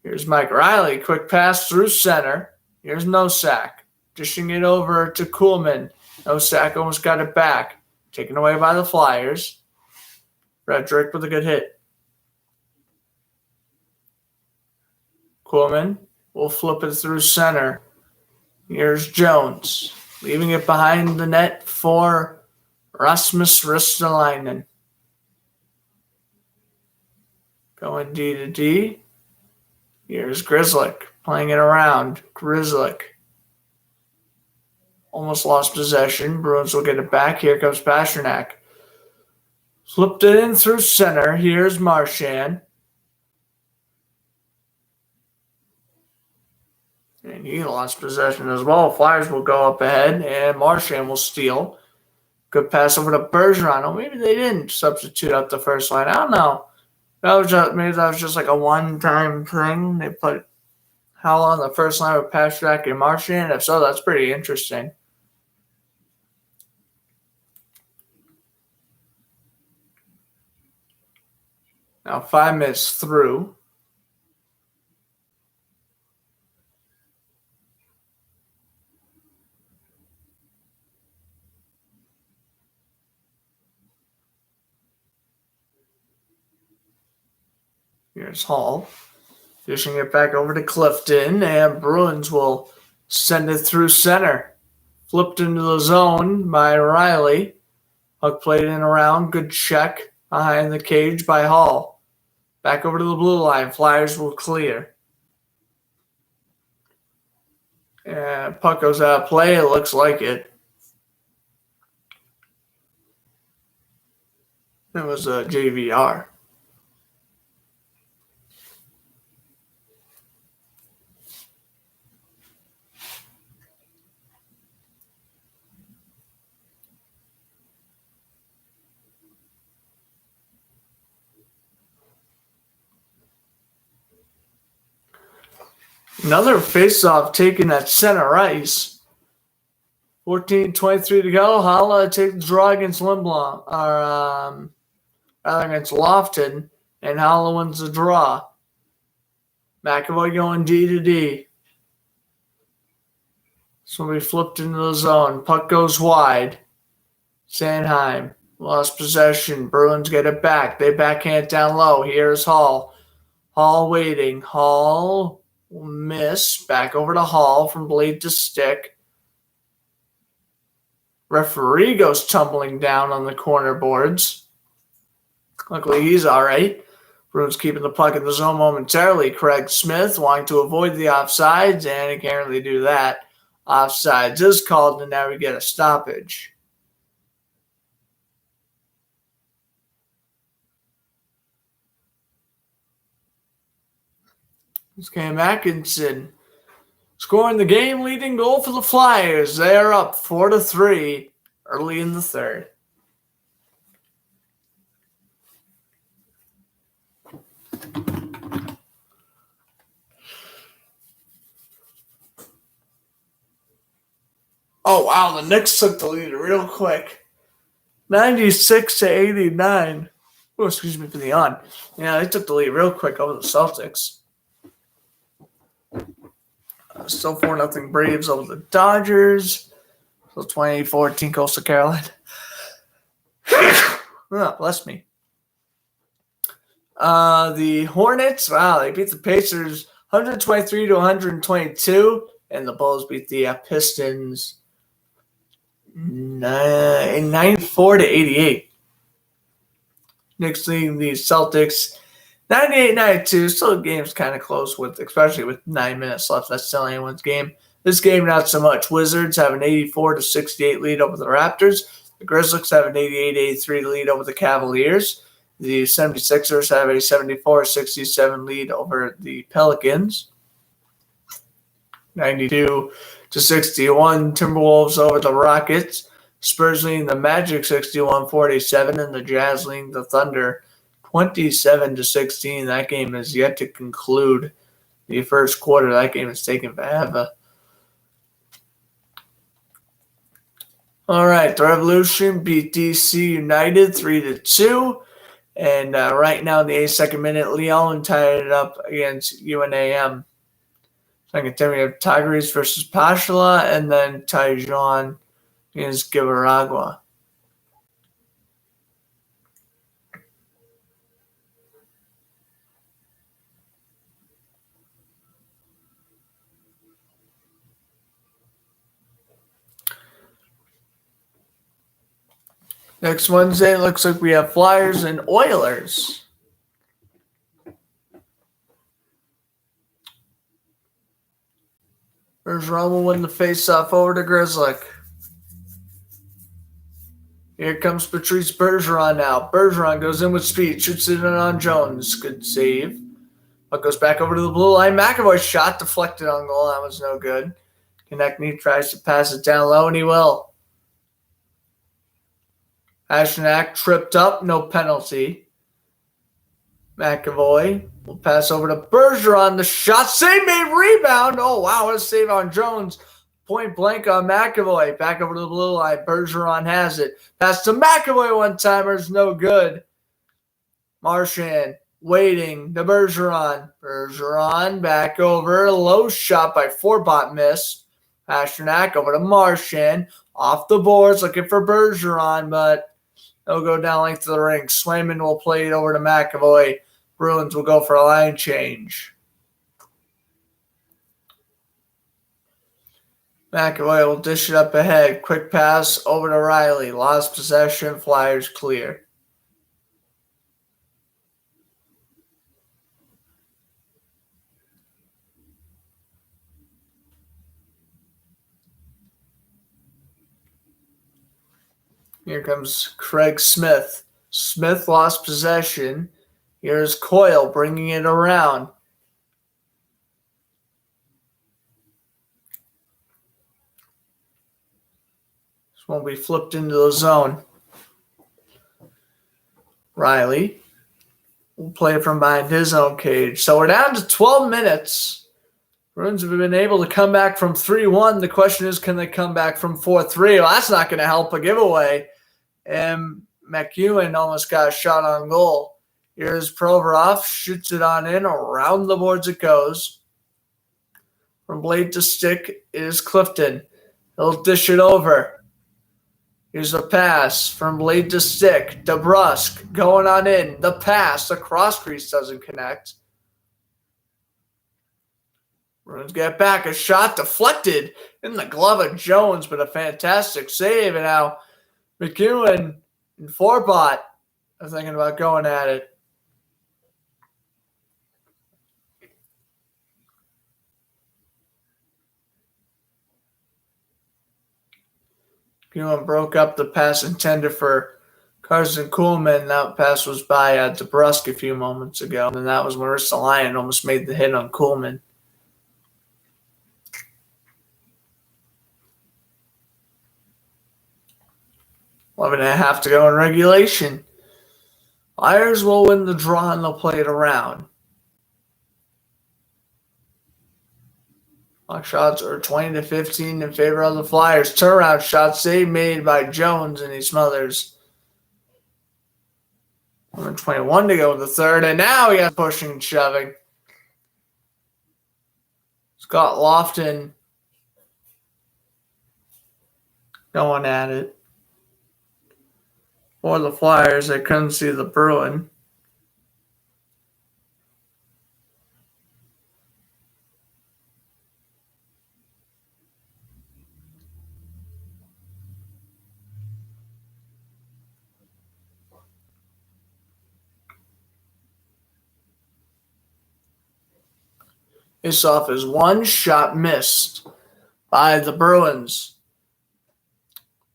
Here's Mike Riley. Quick pass through center. Here's Nosak. Dishing it over to Kuhlman. Nosak almost got it back. Taken away by the Flyers. Frederick with a good hit. Kuhlman will flip it through center. Here's Jones. Leaving it behind the net for Rasmus Ristolainen. Going D to D. Here's Grzelcyk playing it around. Grzelcyk. Almost lost possession. Bruins will get it back. Here comes Pasternak. Flipped it in through center. Here's Marchand. And he lost possession as well. Flyers will go up ahead, and Marchand will steal. Good pass over to Bergeron. Oh, maybe they didn't substitute up the first line. I don't know. Maybe that was just like a one-time thing. They put Howell on the first line with Pasternak and Marchand. If so, that's pretty interesting. Now 5 minutes through. Here's Hall. Dishing it back over to Clifton, and Bruins will send it through center. Flipped into the zone by Riley. Puck played in around. Good check behind the cage by Hall. Back over to the blue line. Flyers will clear. And puck goes out of play. It looks like it. It was a JVR. Another face-off taken at center ice. 14:23 to go. Holla takes the draw against Lindblom, or rather against Lofton, and Holla wins the draw. McAvoy going D to D. So we flipped into the zone. Puck goes wide. Sanheim lost possession. Bruins get it back. They backhand it down low. Here's Hall. Hall waiting. Hall will miss. Back over to Hall from blade to stick. Referee goes tumbling down on the corner boards. Luckily, he's all right. Bruins keeping the puck in the zone momentarily. Craig Smith wanting to avoid the offsides, and he can't really do that. Offsides is called, and now we get a stoppage. It's Cam Atkinson scoring the game-leading goal for the Flyers. They are up 4-3 early in the third. Oh, wow, the Knicks took the lead real quick. 96-89. Oh, excuse me for the on. Yeah, they took the lead real quick over the Celtics. Still 4-0 Braves over the Dodgers. Still 2014 Coastal Carolina. Oh, bless me. The Hornets, wow, they beat the Pacers 123-122, and the Bulls beat the Pistons 94-88. Knicks leading the Celtics 98-92. Still, the game's kind of close, especially with 9 minutes left. That's still anyone's game. This game, not so much. Wizards have an 84-68 lead over the Raptors. The Grizzlies have an 88-83 lead over the Cavaliers. The 76ers have a 74-67 lead over the Pelicans. 92-61 Timberwolves over the Rockets. Spurs leading the Magic 61-47, and the Jazz leading the Thunder 27-16. That game is yet to conclude. The first quarter, that game is taken forever. All right, the Revolution beat DC United 3-2. And right now, in the 82nd minute, Lyon tied it up against UNAM. Second time, we have Tigres versus Pashala, and then Taijuan against Gibaragua. Next Wednesday, it looks like we have Flyers and Oilers. Bergeron will win the faceoff over to Grzelcyk. Here comes Patrice Bergeron now. Bergeron goes in with speed, shoots it in on Jones. Good save. But goes back over to the blue line. McAvoy's shot deflected on goal. That was no good. Konechny tries to pass it down low, and he will. Pastrnak tripped up, no penalty. McAvoy will pass over to Bergeron. The shot, save made, rebound. Oh, wow, what a save on Jones. Point blank on McAvoy. Back over to the blue line. Bergeron has it. Pass to McAvoy, one-timer's no good. Marchand waiting to Bergeron. Bergeron back over. Low shot by Forbot miss. Pastrnak over to Marchand. Off the boards, looking for Bergeron, but he'll go down length of the ring. Swayman will play it over to McAvoy. Bruins will go for a line change. McAvoy will dish it up ahead. Quick pass over to Riley. Lost possession. Flyers clear. Here comes Craig Smith. Smith lost possession. Here's Coyle bringing it around. This won't be flipped into the zone. Riley will play it from behind his own cage. So we're down to 12 minutes. Bruins have been able to come back from 3-1. The question is, can they come back from 4-3? Well, that's not going to help a giveaway. And McEwen almost got a shot on goal. Here's Provorov, shoots it on in, around the boards it goes. From blade to stick is Clifton. He'll dish it over. Here's a pass from blade to stick. DeBrusque going on in. The pass, the cross crease doesn't connect. Bruins get back. A shot deflected in the glove of Jones, but a fantastic save. And now McEwen and Forbot are thinking about going at it. McEwen broke up the pass intended for Carson Kuhlman. That pass was by DeBrusque a few moments ago. And that was Marissa Lyon almost made the hit on Kuhlman. Eleven and a half to go in regulation. Flyers will win the draw and they'll play it around. Clock shots are 20-15 in favor of the Flyers. Turnaround shot save made by Jones, and he smothers. 21 to go in the third, and now he got pushing and shoving. Scott Lofton going at it. For the Flyers, I couldn't see the Bruin. Face off is one shot missed by the Bruins.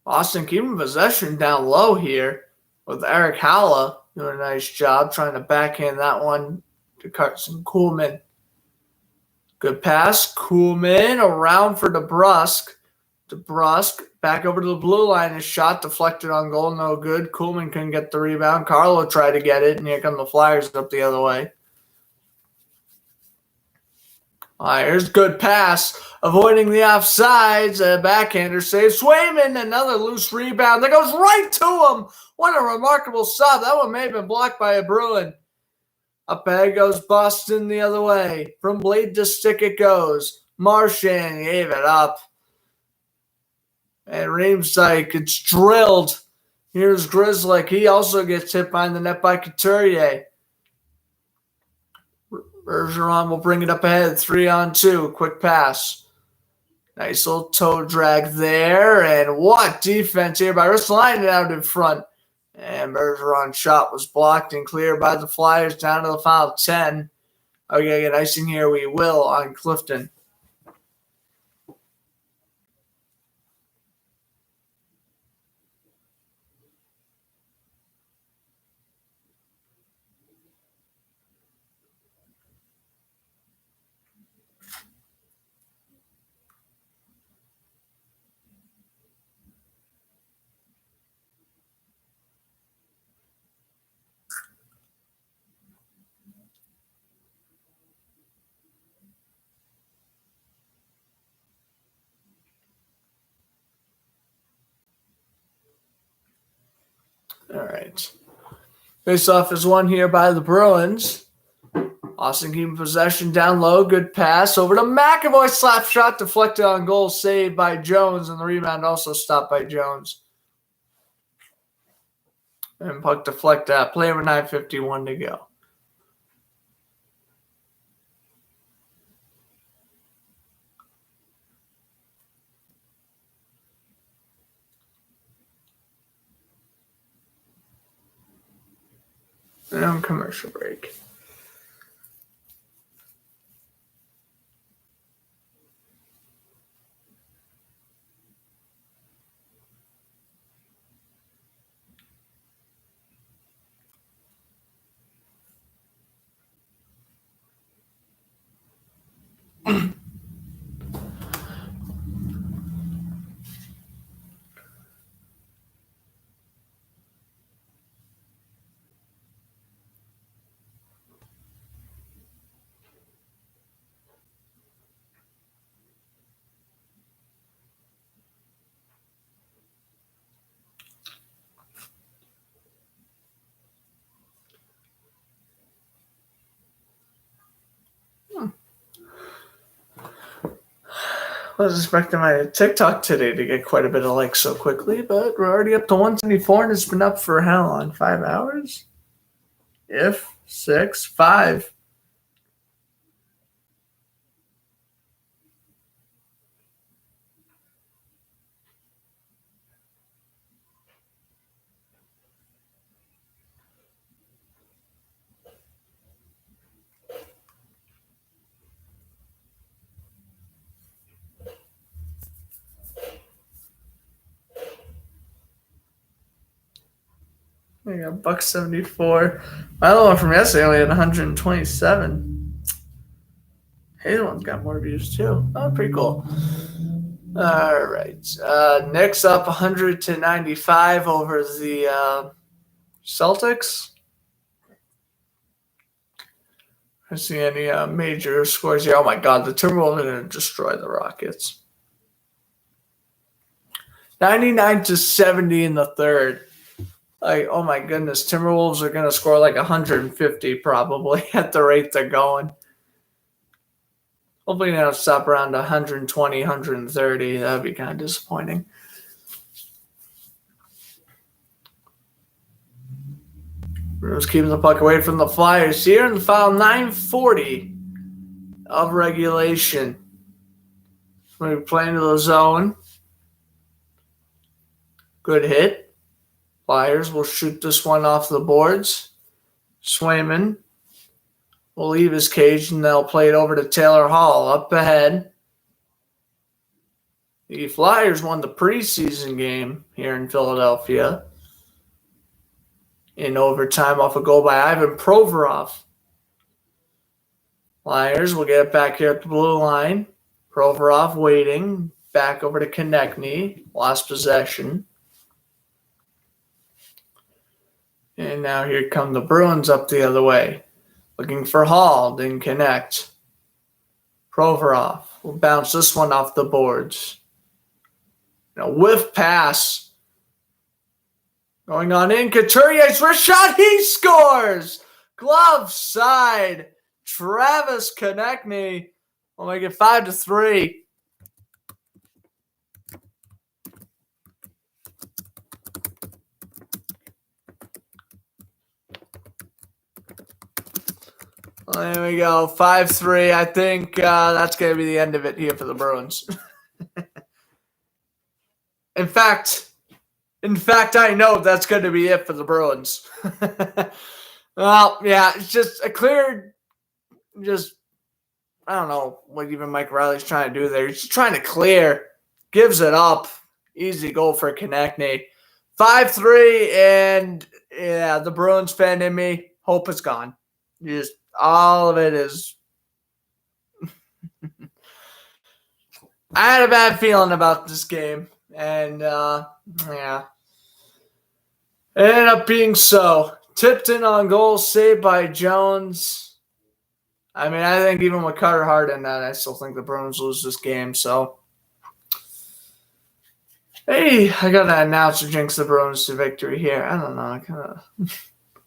Boston keeping possession down low here with Eric Haula doing a nice job trying to backhand that one to Carson Kuhlman. Good pass. Kuhlman around for DeBrusk. DeBrusk back over to the blue line. His shot deflected on goal. No good. Kuhlman couldn't get the rebound. Carlo tried to get it, and here come the Flyers up the other way. Flyers, good pass. Avoiding the offsides. A backhander saves. Swayman, another loose rebound. That goes right to him. What a remarkable stop. That one may have been blocked by a Bruin. Up ahead goes Boston the other way. From blade to stick it goes. Marchand gave it up. And Reemsdyk gets drilled. Here's Grzelcyk. He also gets hit behind the net by Couturier. Bergeron will bring it up ahead. 3-on-2. Quick pass. Nice little toe drag there. And what defense here by Ristolainen out in front. And Bergeron's shot was blocked and cleared by the Flyers down to the final 10. Okay, get icing here. We will on Clifton. All right. Face-off is won here by the Bruins. Austin keeping possession down low. Good pass over to McAvoy. Slap shot deflected on goal. Saved by Jones. And the rebound also stopped by Jones. And puck deflect that. Play over 9:51 to go. And on commercial break. I was expecting my TikTok today to get quite a bit of likes so quickly, but we're already up to 174 and it's been up for how long? 5 hours? If 6, 5. I got $1.74. My other one from yesterday only had 127. His one's got more views too. Oh, pretty cool. All right. Knicks up 100-95 over the Celtics. I see any major scores here. Oh my God, the Timberwolves are going to destroy the Rockets. 99-70 in the third. Like, oh my goodness, Timberwolves are going to score like 150 probably at the rate they're going. Hopefully they'll stop around 120, 130. That would be kind of disappointing. Bruins keeping the puck away from the Flyers here in the final 9:40 of regulation. We're playing to the zone. Good hit. Flyers will shoot this one off the boards. Swayman will leave his cage, and they'll play it over to Taylor Hall. Up ahead. Taylor Hall will bring it up ahead. 3-on-2. Quick pass. Nice little toe drag there. And what defense here by Ristolainen out in front. Bergeron will bring it up ahead. 3-on-2. Quick pass. Over to Marchand. He gave it up. And Swayman will leave his cage, and they'll play it over to Taylor Hall. Up ahead. The Flyers won the preseason game here in Philadelphia in overtime off a goal by Ivan Provorov. Flyers will get it back here at the blue line. Provorov waiting. Back over to Konechny. Lost possession. And now here come the Bruins up the other way. Looking for Hall. Didn't connect. Provorov will bounce this one off the boards. A whiff pass. Going on in. Couturier's wrist shot. He scores! Glove side. Travis Konechny will make it 5-3. There we go, 5-3. I think that's going to be the end of it here for the Bruins. In fact, I know that's going to be it for the Bruins. Well, yeah, it's just a clear, I don't know what even Mike Riley's trying to do there. He's just trying to clear, gives it up. Easy goal for Konechny. 5-3, and yeah, the Bruins fan in me, hope is gone. Just all of it is. I had a bad feeling about this game, and yeah, it ended up being so. Tipton on goal, saved by Jones. I mean, I think even with Carter Hart in that, I still think the Bruins lose this game. So, hey, I got to announce or jinx the Bruins to victory here. I don't know.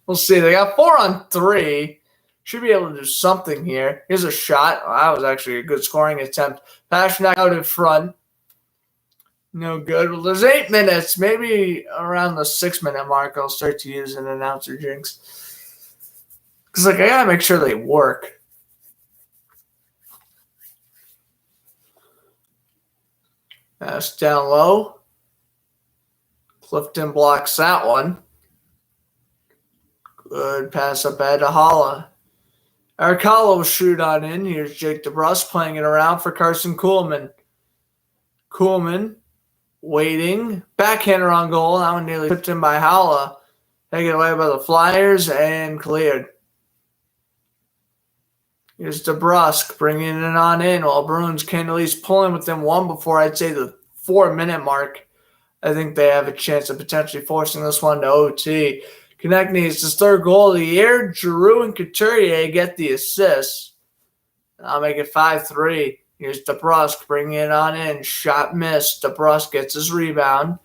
We'll see. They got 4-on-3. Should be able to do something here. Here's a shot. Oh, that was actually a good scoring attempt. Pasternak out in front. No good. Well, there's 8 minutes. Maybe around the 6-minute mark, I'll start to use an announcer jinx. Because, I got to make sure they work. That's down low. Clifton blocks that one. Good pass up ahead to Holla. Arcala will shoot on in. Here's Jake DeBrusk playing it around for Carson Kuhlman. Kuhlman waiting. Backhander on goal. That one nearly tipped in by Holla. Taken away by the Flyers and cleared. Here's DeBrusk bringing it on in while Bruins can at least pull in within one before I'd say the 4-minute mark. I think they have a chance of potentially forcing this one to OT. Konechny is his 3rd goal of the year. Giroux and Couturier get the assists. I'll make it 5-3. Here's DeBrusk bringing it on in. Shot missed. DeBrusk gets his rebound.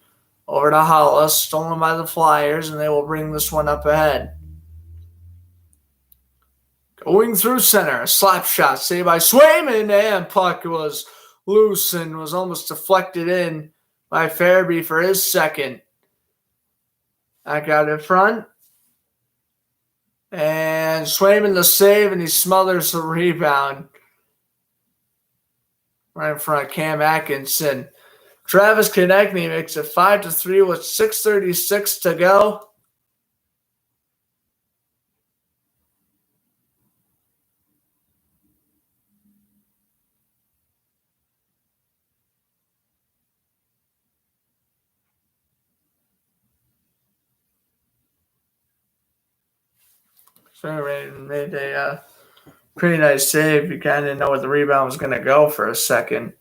Over to Hollis. Stolen by the Flyers, and they will bring this one up ahead. Going through center. A slap shot saved by Swayman, and puck was loose and was almost deflected in by Farabee for his 2nd. Back out in front. And Swayman the save, and he smothers the rebound. Right in front of Cam Atkinson. Travis Konechny makes it 5-3 with 6:36 to go. Swayman made a pretty nice save. You kind of know where the rebound was going to go for a second.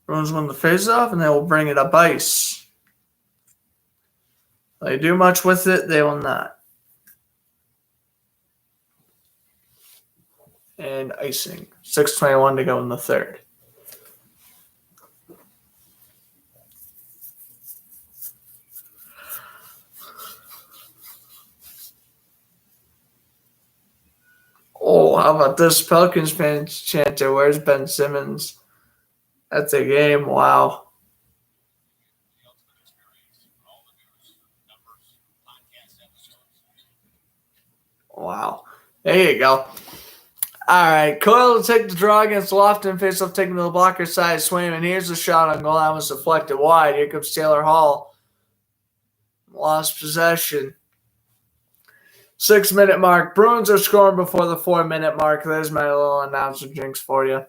Bruins win the faceoff, and they will bring it up ice. Will they do much with it? They will not. And icing. 6:21 to go in the 3rd. Oh, how about this? Pelicans fans chanted, "Where's Ben Simmons?" That's a game. Wow. Wow. There you go. All right. Coyle will take the draw against Lofton. Face-off taking to the blocker side. Swayman. Here's the shot on goal. That was deflected wide. Here comes Taylor Hall. lost possession. 6-minute mark. Bruins are scoring before the 4-minute mark. There's my little announcer jinx for you.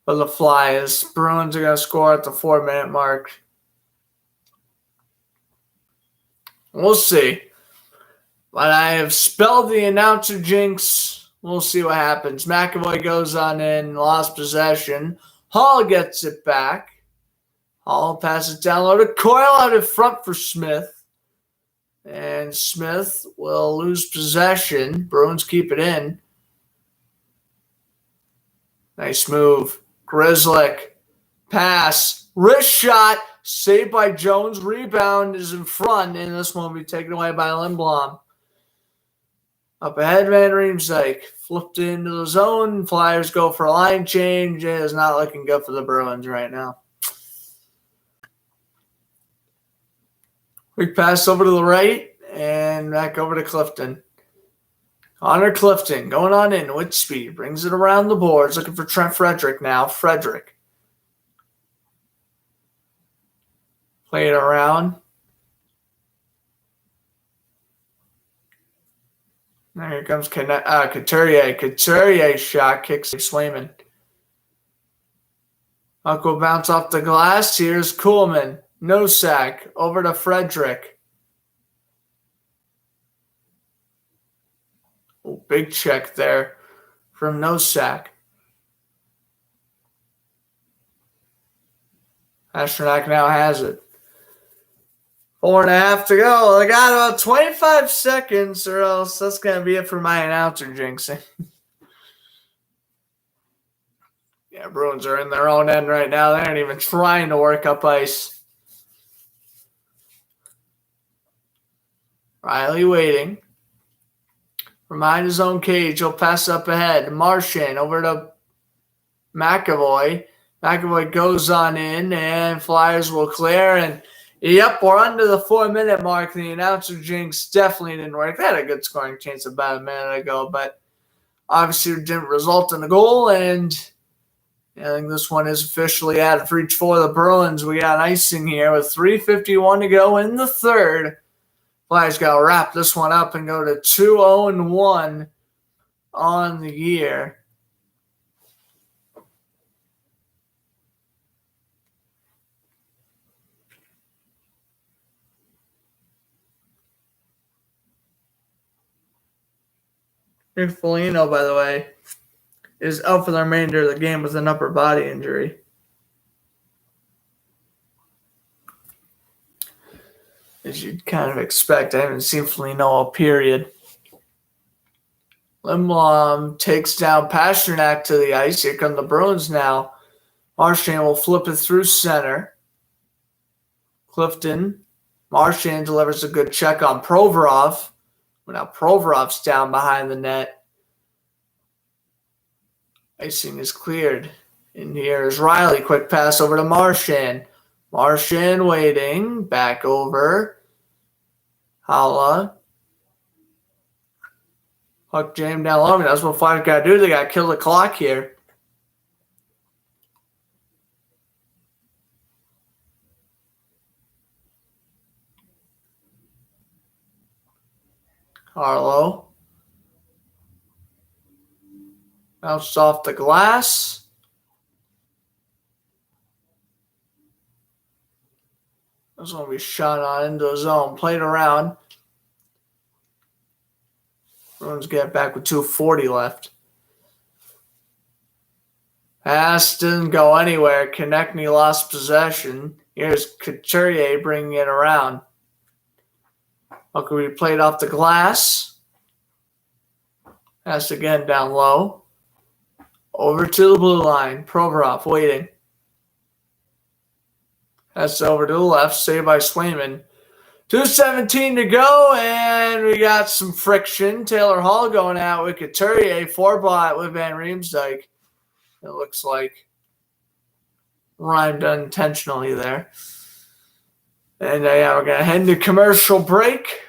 For the Flyers. Bruins are going to score at the 4-minute mark. We'll see. But I have spelled the announcer jinx. We'll see what happens. McAvoy goes on in, lost possession. Hall gets it back. Hall passes down low to Coyle out in front for Smith. And Smith will lose possession. Bruins keep it in. Nice move. Grzelcyk. Pass. Wrist shot. Saved by Jones. Rebound is in front. And this one will be taken away by Lindblom. Up ahead, Van Riemsdyk. Flipped into the zone. Flyers go for a line change. It is not looking good for the Bruins right now. Quick pass over to the right and back over to Clifton. Connor Clifton going on in with speed. Brings it around the boards. Looking for Trent Frederick now. Frederick. Play it around. Here comes Couturier. Couturier shot kicks Swayman. Puck will bounce off the glass. Here's Kuhlman. Nosak over to Frederick. Oh, big check there from Nosak. Pasternak now has it. 4.5 to go. I got about 25 seconds, or else that's going to be it for my announcer jinxing. Yeah, Bruins are in their own end right now. They aren't even trying to work up ice. Riley waiting. From behind his own cage, he'll pass up ahead. Marchand over to McAvoy. McAvoy goes on in, and Flyers will clear. And, yep, we're under the 4-minute mark. The announcer jinx definitely didn't work. They had a good scoring chance about a minute ago, but obviously it didn't result in a goal. And I think this one is officially out of reach for the Bruins. We got icing here with 3:51 to go in the third. Flyers got to wrap this one up and go to 2-0-1 on the year. Nick Foligno, by the way, is out for the remainder of the game with an upper body injury. As you'd kind of expect. I haven't seen Foligno all period. Lindblom takes down Pasternak to the ice. Here come the Bruins now. Marchand will flip it through center. Clifton. Marchand delivers a good check on Provorov. Now Provorov's down behind the net. Icing is cleared. And here's Riley. Quick pass over to Marchand. Marchand waiting. Back over. Holla. Puck jammed down low. That's what Flyers got to do. They got to kill the clock here. Harlow. Bounced off the glass. This one will be shot on into the zone. Played around. Bruins get back with 2:40 left. Pass didn't go anywhere. Konechny lost possession. Here's Couturier bringing it around. Puck will be played off the glass. Pass again down low. Over to the blue line. Provorov waiting. That's over to the left. Saved by Swayman. 2:17 to go, and we got some friction. Taylor Hall going out with Couturier. 4-bot with Van Riemsdyk. It looks like rhymed unintentionally there. And yeah, we're going to head into commercial break.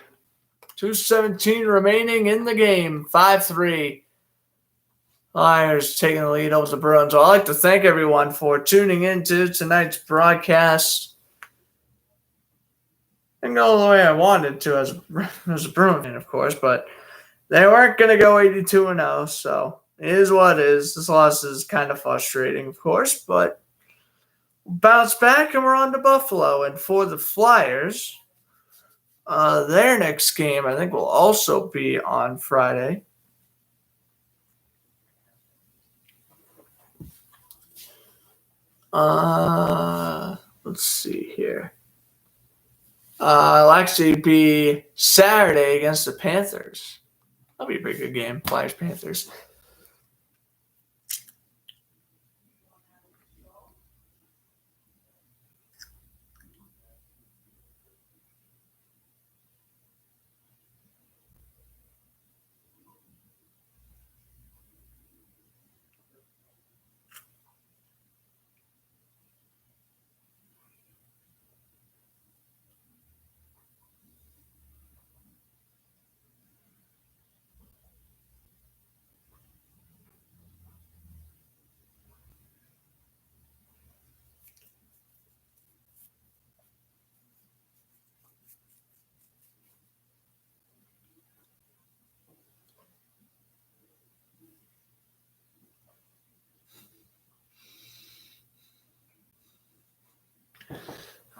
2:17 remaining in the game. 5-3. Flyers taking the lead over the Bruins. I'd like to thank everyone for tuning into tonight's broadcast. Didn't go the way I wanted to as a Bruin fan, of course, but they weren't going to go 82-0, so it is what it is. This loss is kind of frustrating, of course, but we'll bounce back and we're on to Buffalo. And for the Flyers, their next game I think will also be on Friday. Let's see here. It'll actually be Saturday against the Panthers. That'll be a pretty good game, Flyers-Panthers.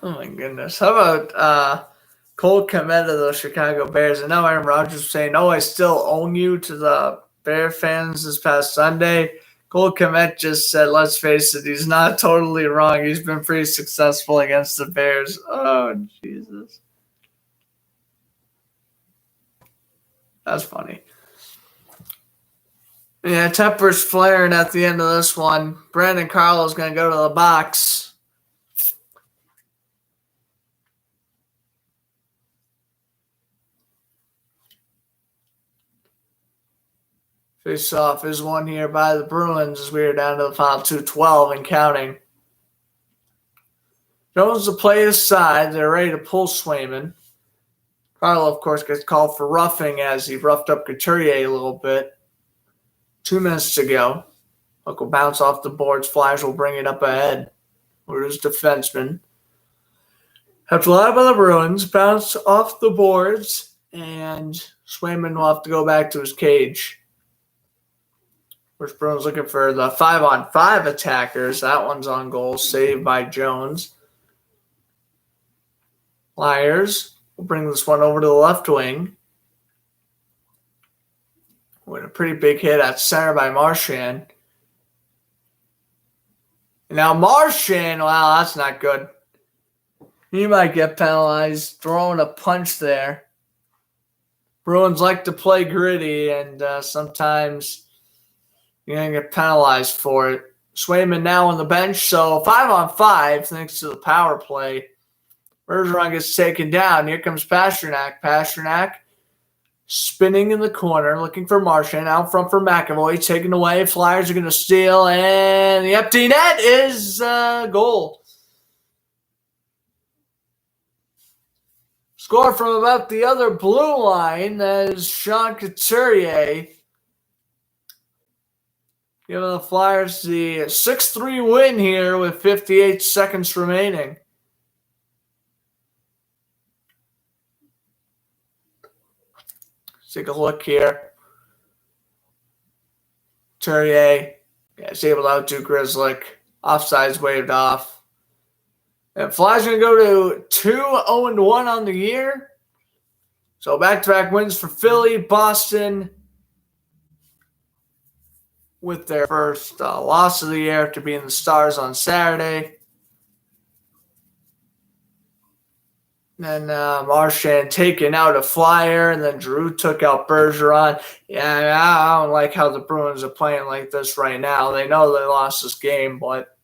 Oh my goodness. How about Cole Kmet of the Chicago Bears? I know Aaron Rodgers was saying, "Oh, I still own you" to the Bear fans this past Sunday. Cole Kmet just said, let's face it, he's not totally wrong. He's been pretty successful against the Bears. Oh, Jesus. That's funny. Yeah, temper's flaring at the end of this one. Brandon Carlo's going to go to the box. Face-off is won here by the Bruins as we are down to the final 2:12 and counting. Jones to play his side. They're ready to pull Swayman. Carlo, of course, gets called for roughing as he roughed up Couturier a little bit. 2 minutes to go. Puck will bounce off the boards. Flyers will bring it up ahead. Where's defenseman? Have to lie by the Bruins. Bounce off the boards. And Swayman will have to go back to his cage. Where's Bruins looking for the 5-on-5 attackers. That one's on goal. Saved by Jones. Flyers will bring this one over to the left wing. With a pretty big hit at center by Marchand. And now Marchand, wow, that's not good. He might get penalized throwing a punch there. Bruins like to play gritty, and sometimes you're going to get penalized for it. Swayman now on the bench, so 5-on-5 thanks to the power play. Bergeron gets taken down. Here comes Pastrnak. Pastrnak spinning in the corner, looking for Marchand. Out front for McAvoy. Taken away. Flyers are going to steal, and the empty net is goal. Score from about the other blue line. That is Sean Couturier. Giving the Flyers the 6-3 win here with 58 seconds remaining. Let's take a look here. Couturier is able to outdo Grzelcyk. Offsides waved off. And Flyers are going to go to 2-0-1 on the year. So back-to-back wins for Philly, Boston, with their first loss of the year after being the Stars on Saturday. Then Marchand taking out a Flyer, and then Drew took out Bergeron. Yeah, I don't like how the Bruins are playing like this right now. They know they lost this game, but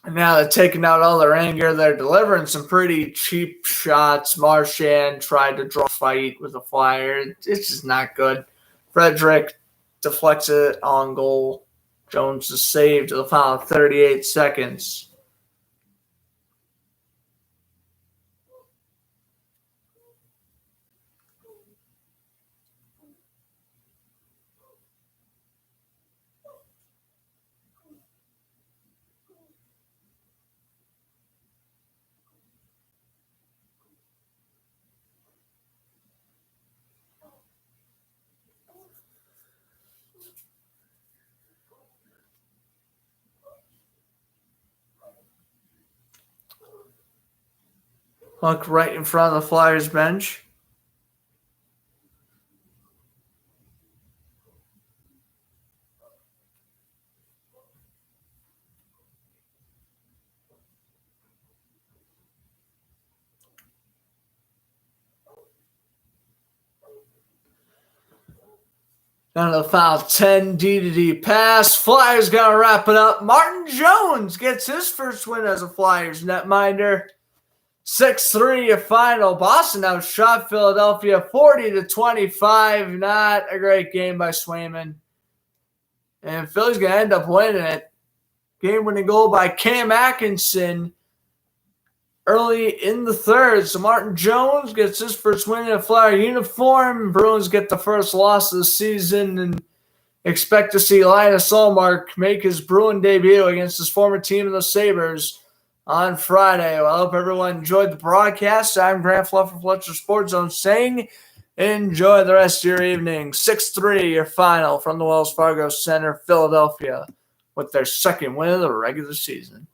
now they're taking out all their anger. They're delivering some pretty cheap shots. Marchand tried to draw a fight with a Flyer. It's just not good. Frederick deflects it on goal. Jones is saved to the final 38 seconds. Puck right in front of the Flyers bench. Down to the foul 10 D-to-D pass. Flyers got to wrap it up. Martin Jones gets his first win as a Flyers netminder. 6-3 your final. Boston outshot Philadelphia 40-25. Not a great game by Swayman. And Philly's going to end up winning it. Game-winning goal by Cam Atkinson early in the third. So Martin Jones gets his first win in a Flyer uniform. Bruins get the first loss of the season and expect to see Linus Ullmark make his Bruin debut against his former team, the Sabres, on Friday. Well, I hope everyone enjoyed the broadcast. I'm Grant Fluff from Fletcher Sports Zone saying enjoy the rest of your evening. 6-3 your final from the Wells Fargo Center, Philadelphia, with their second win of the regular season.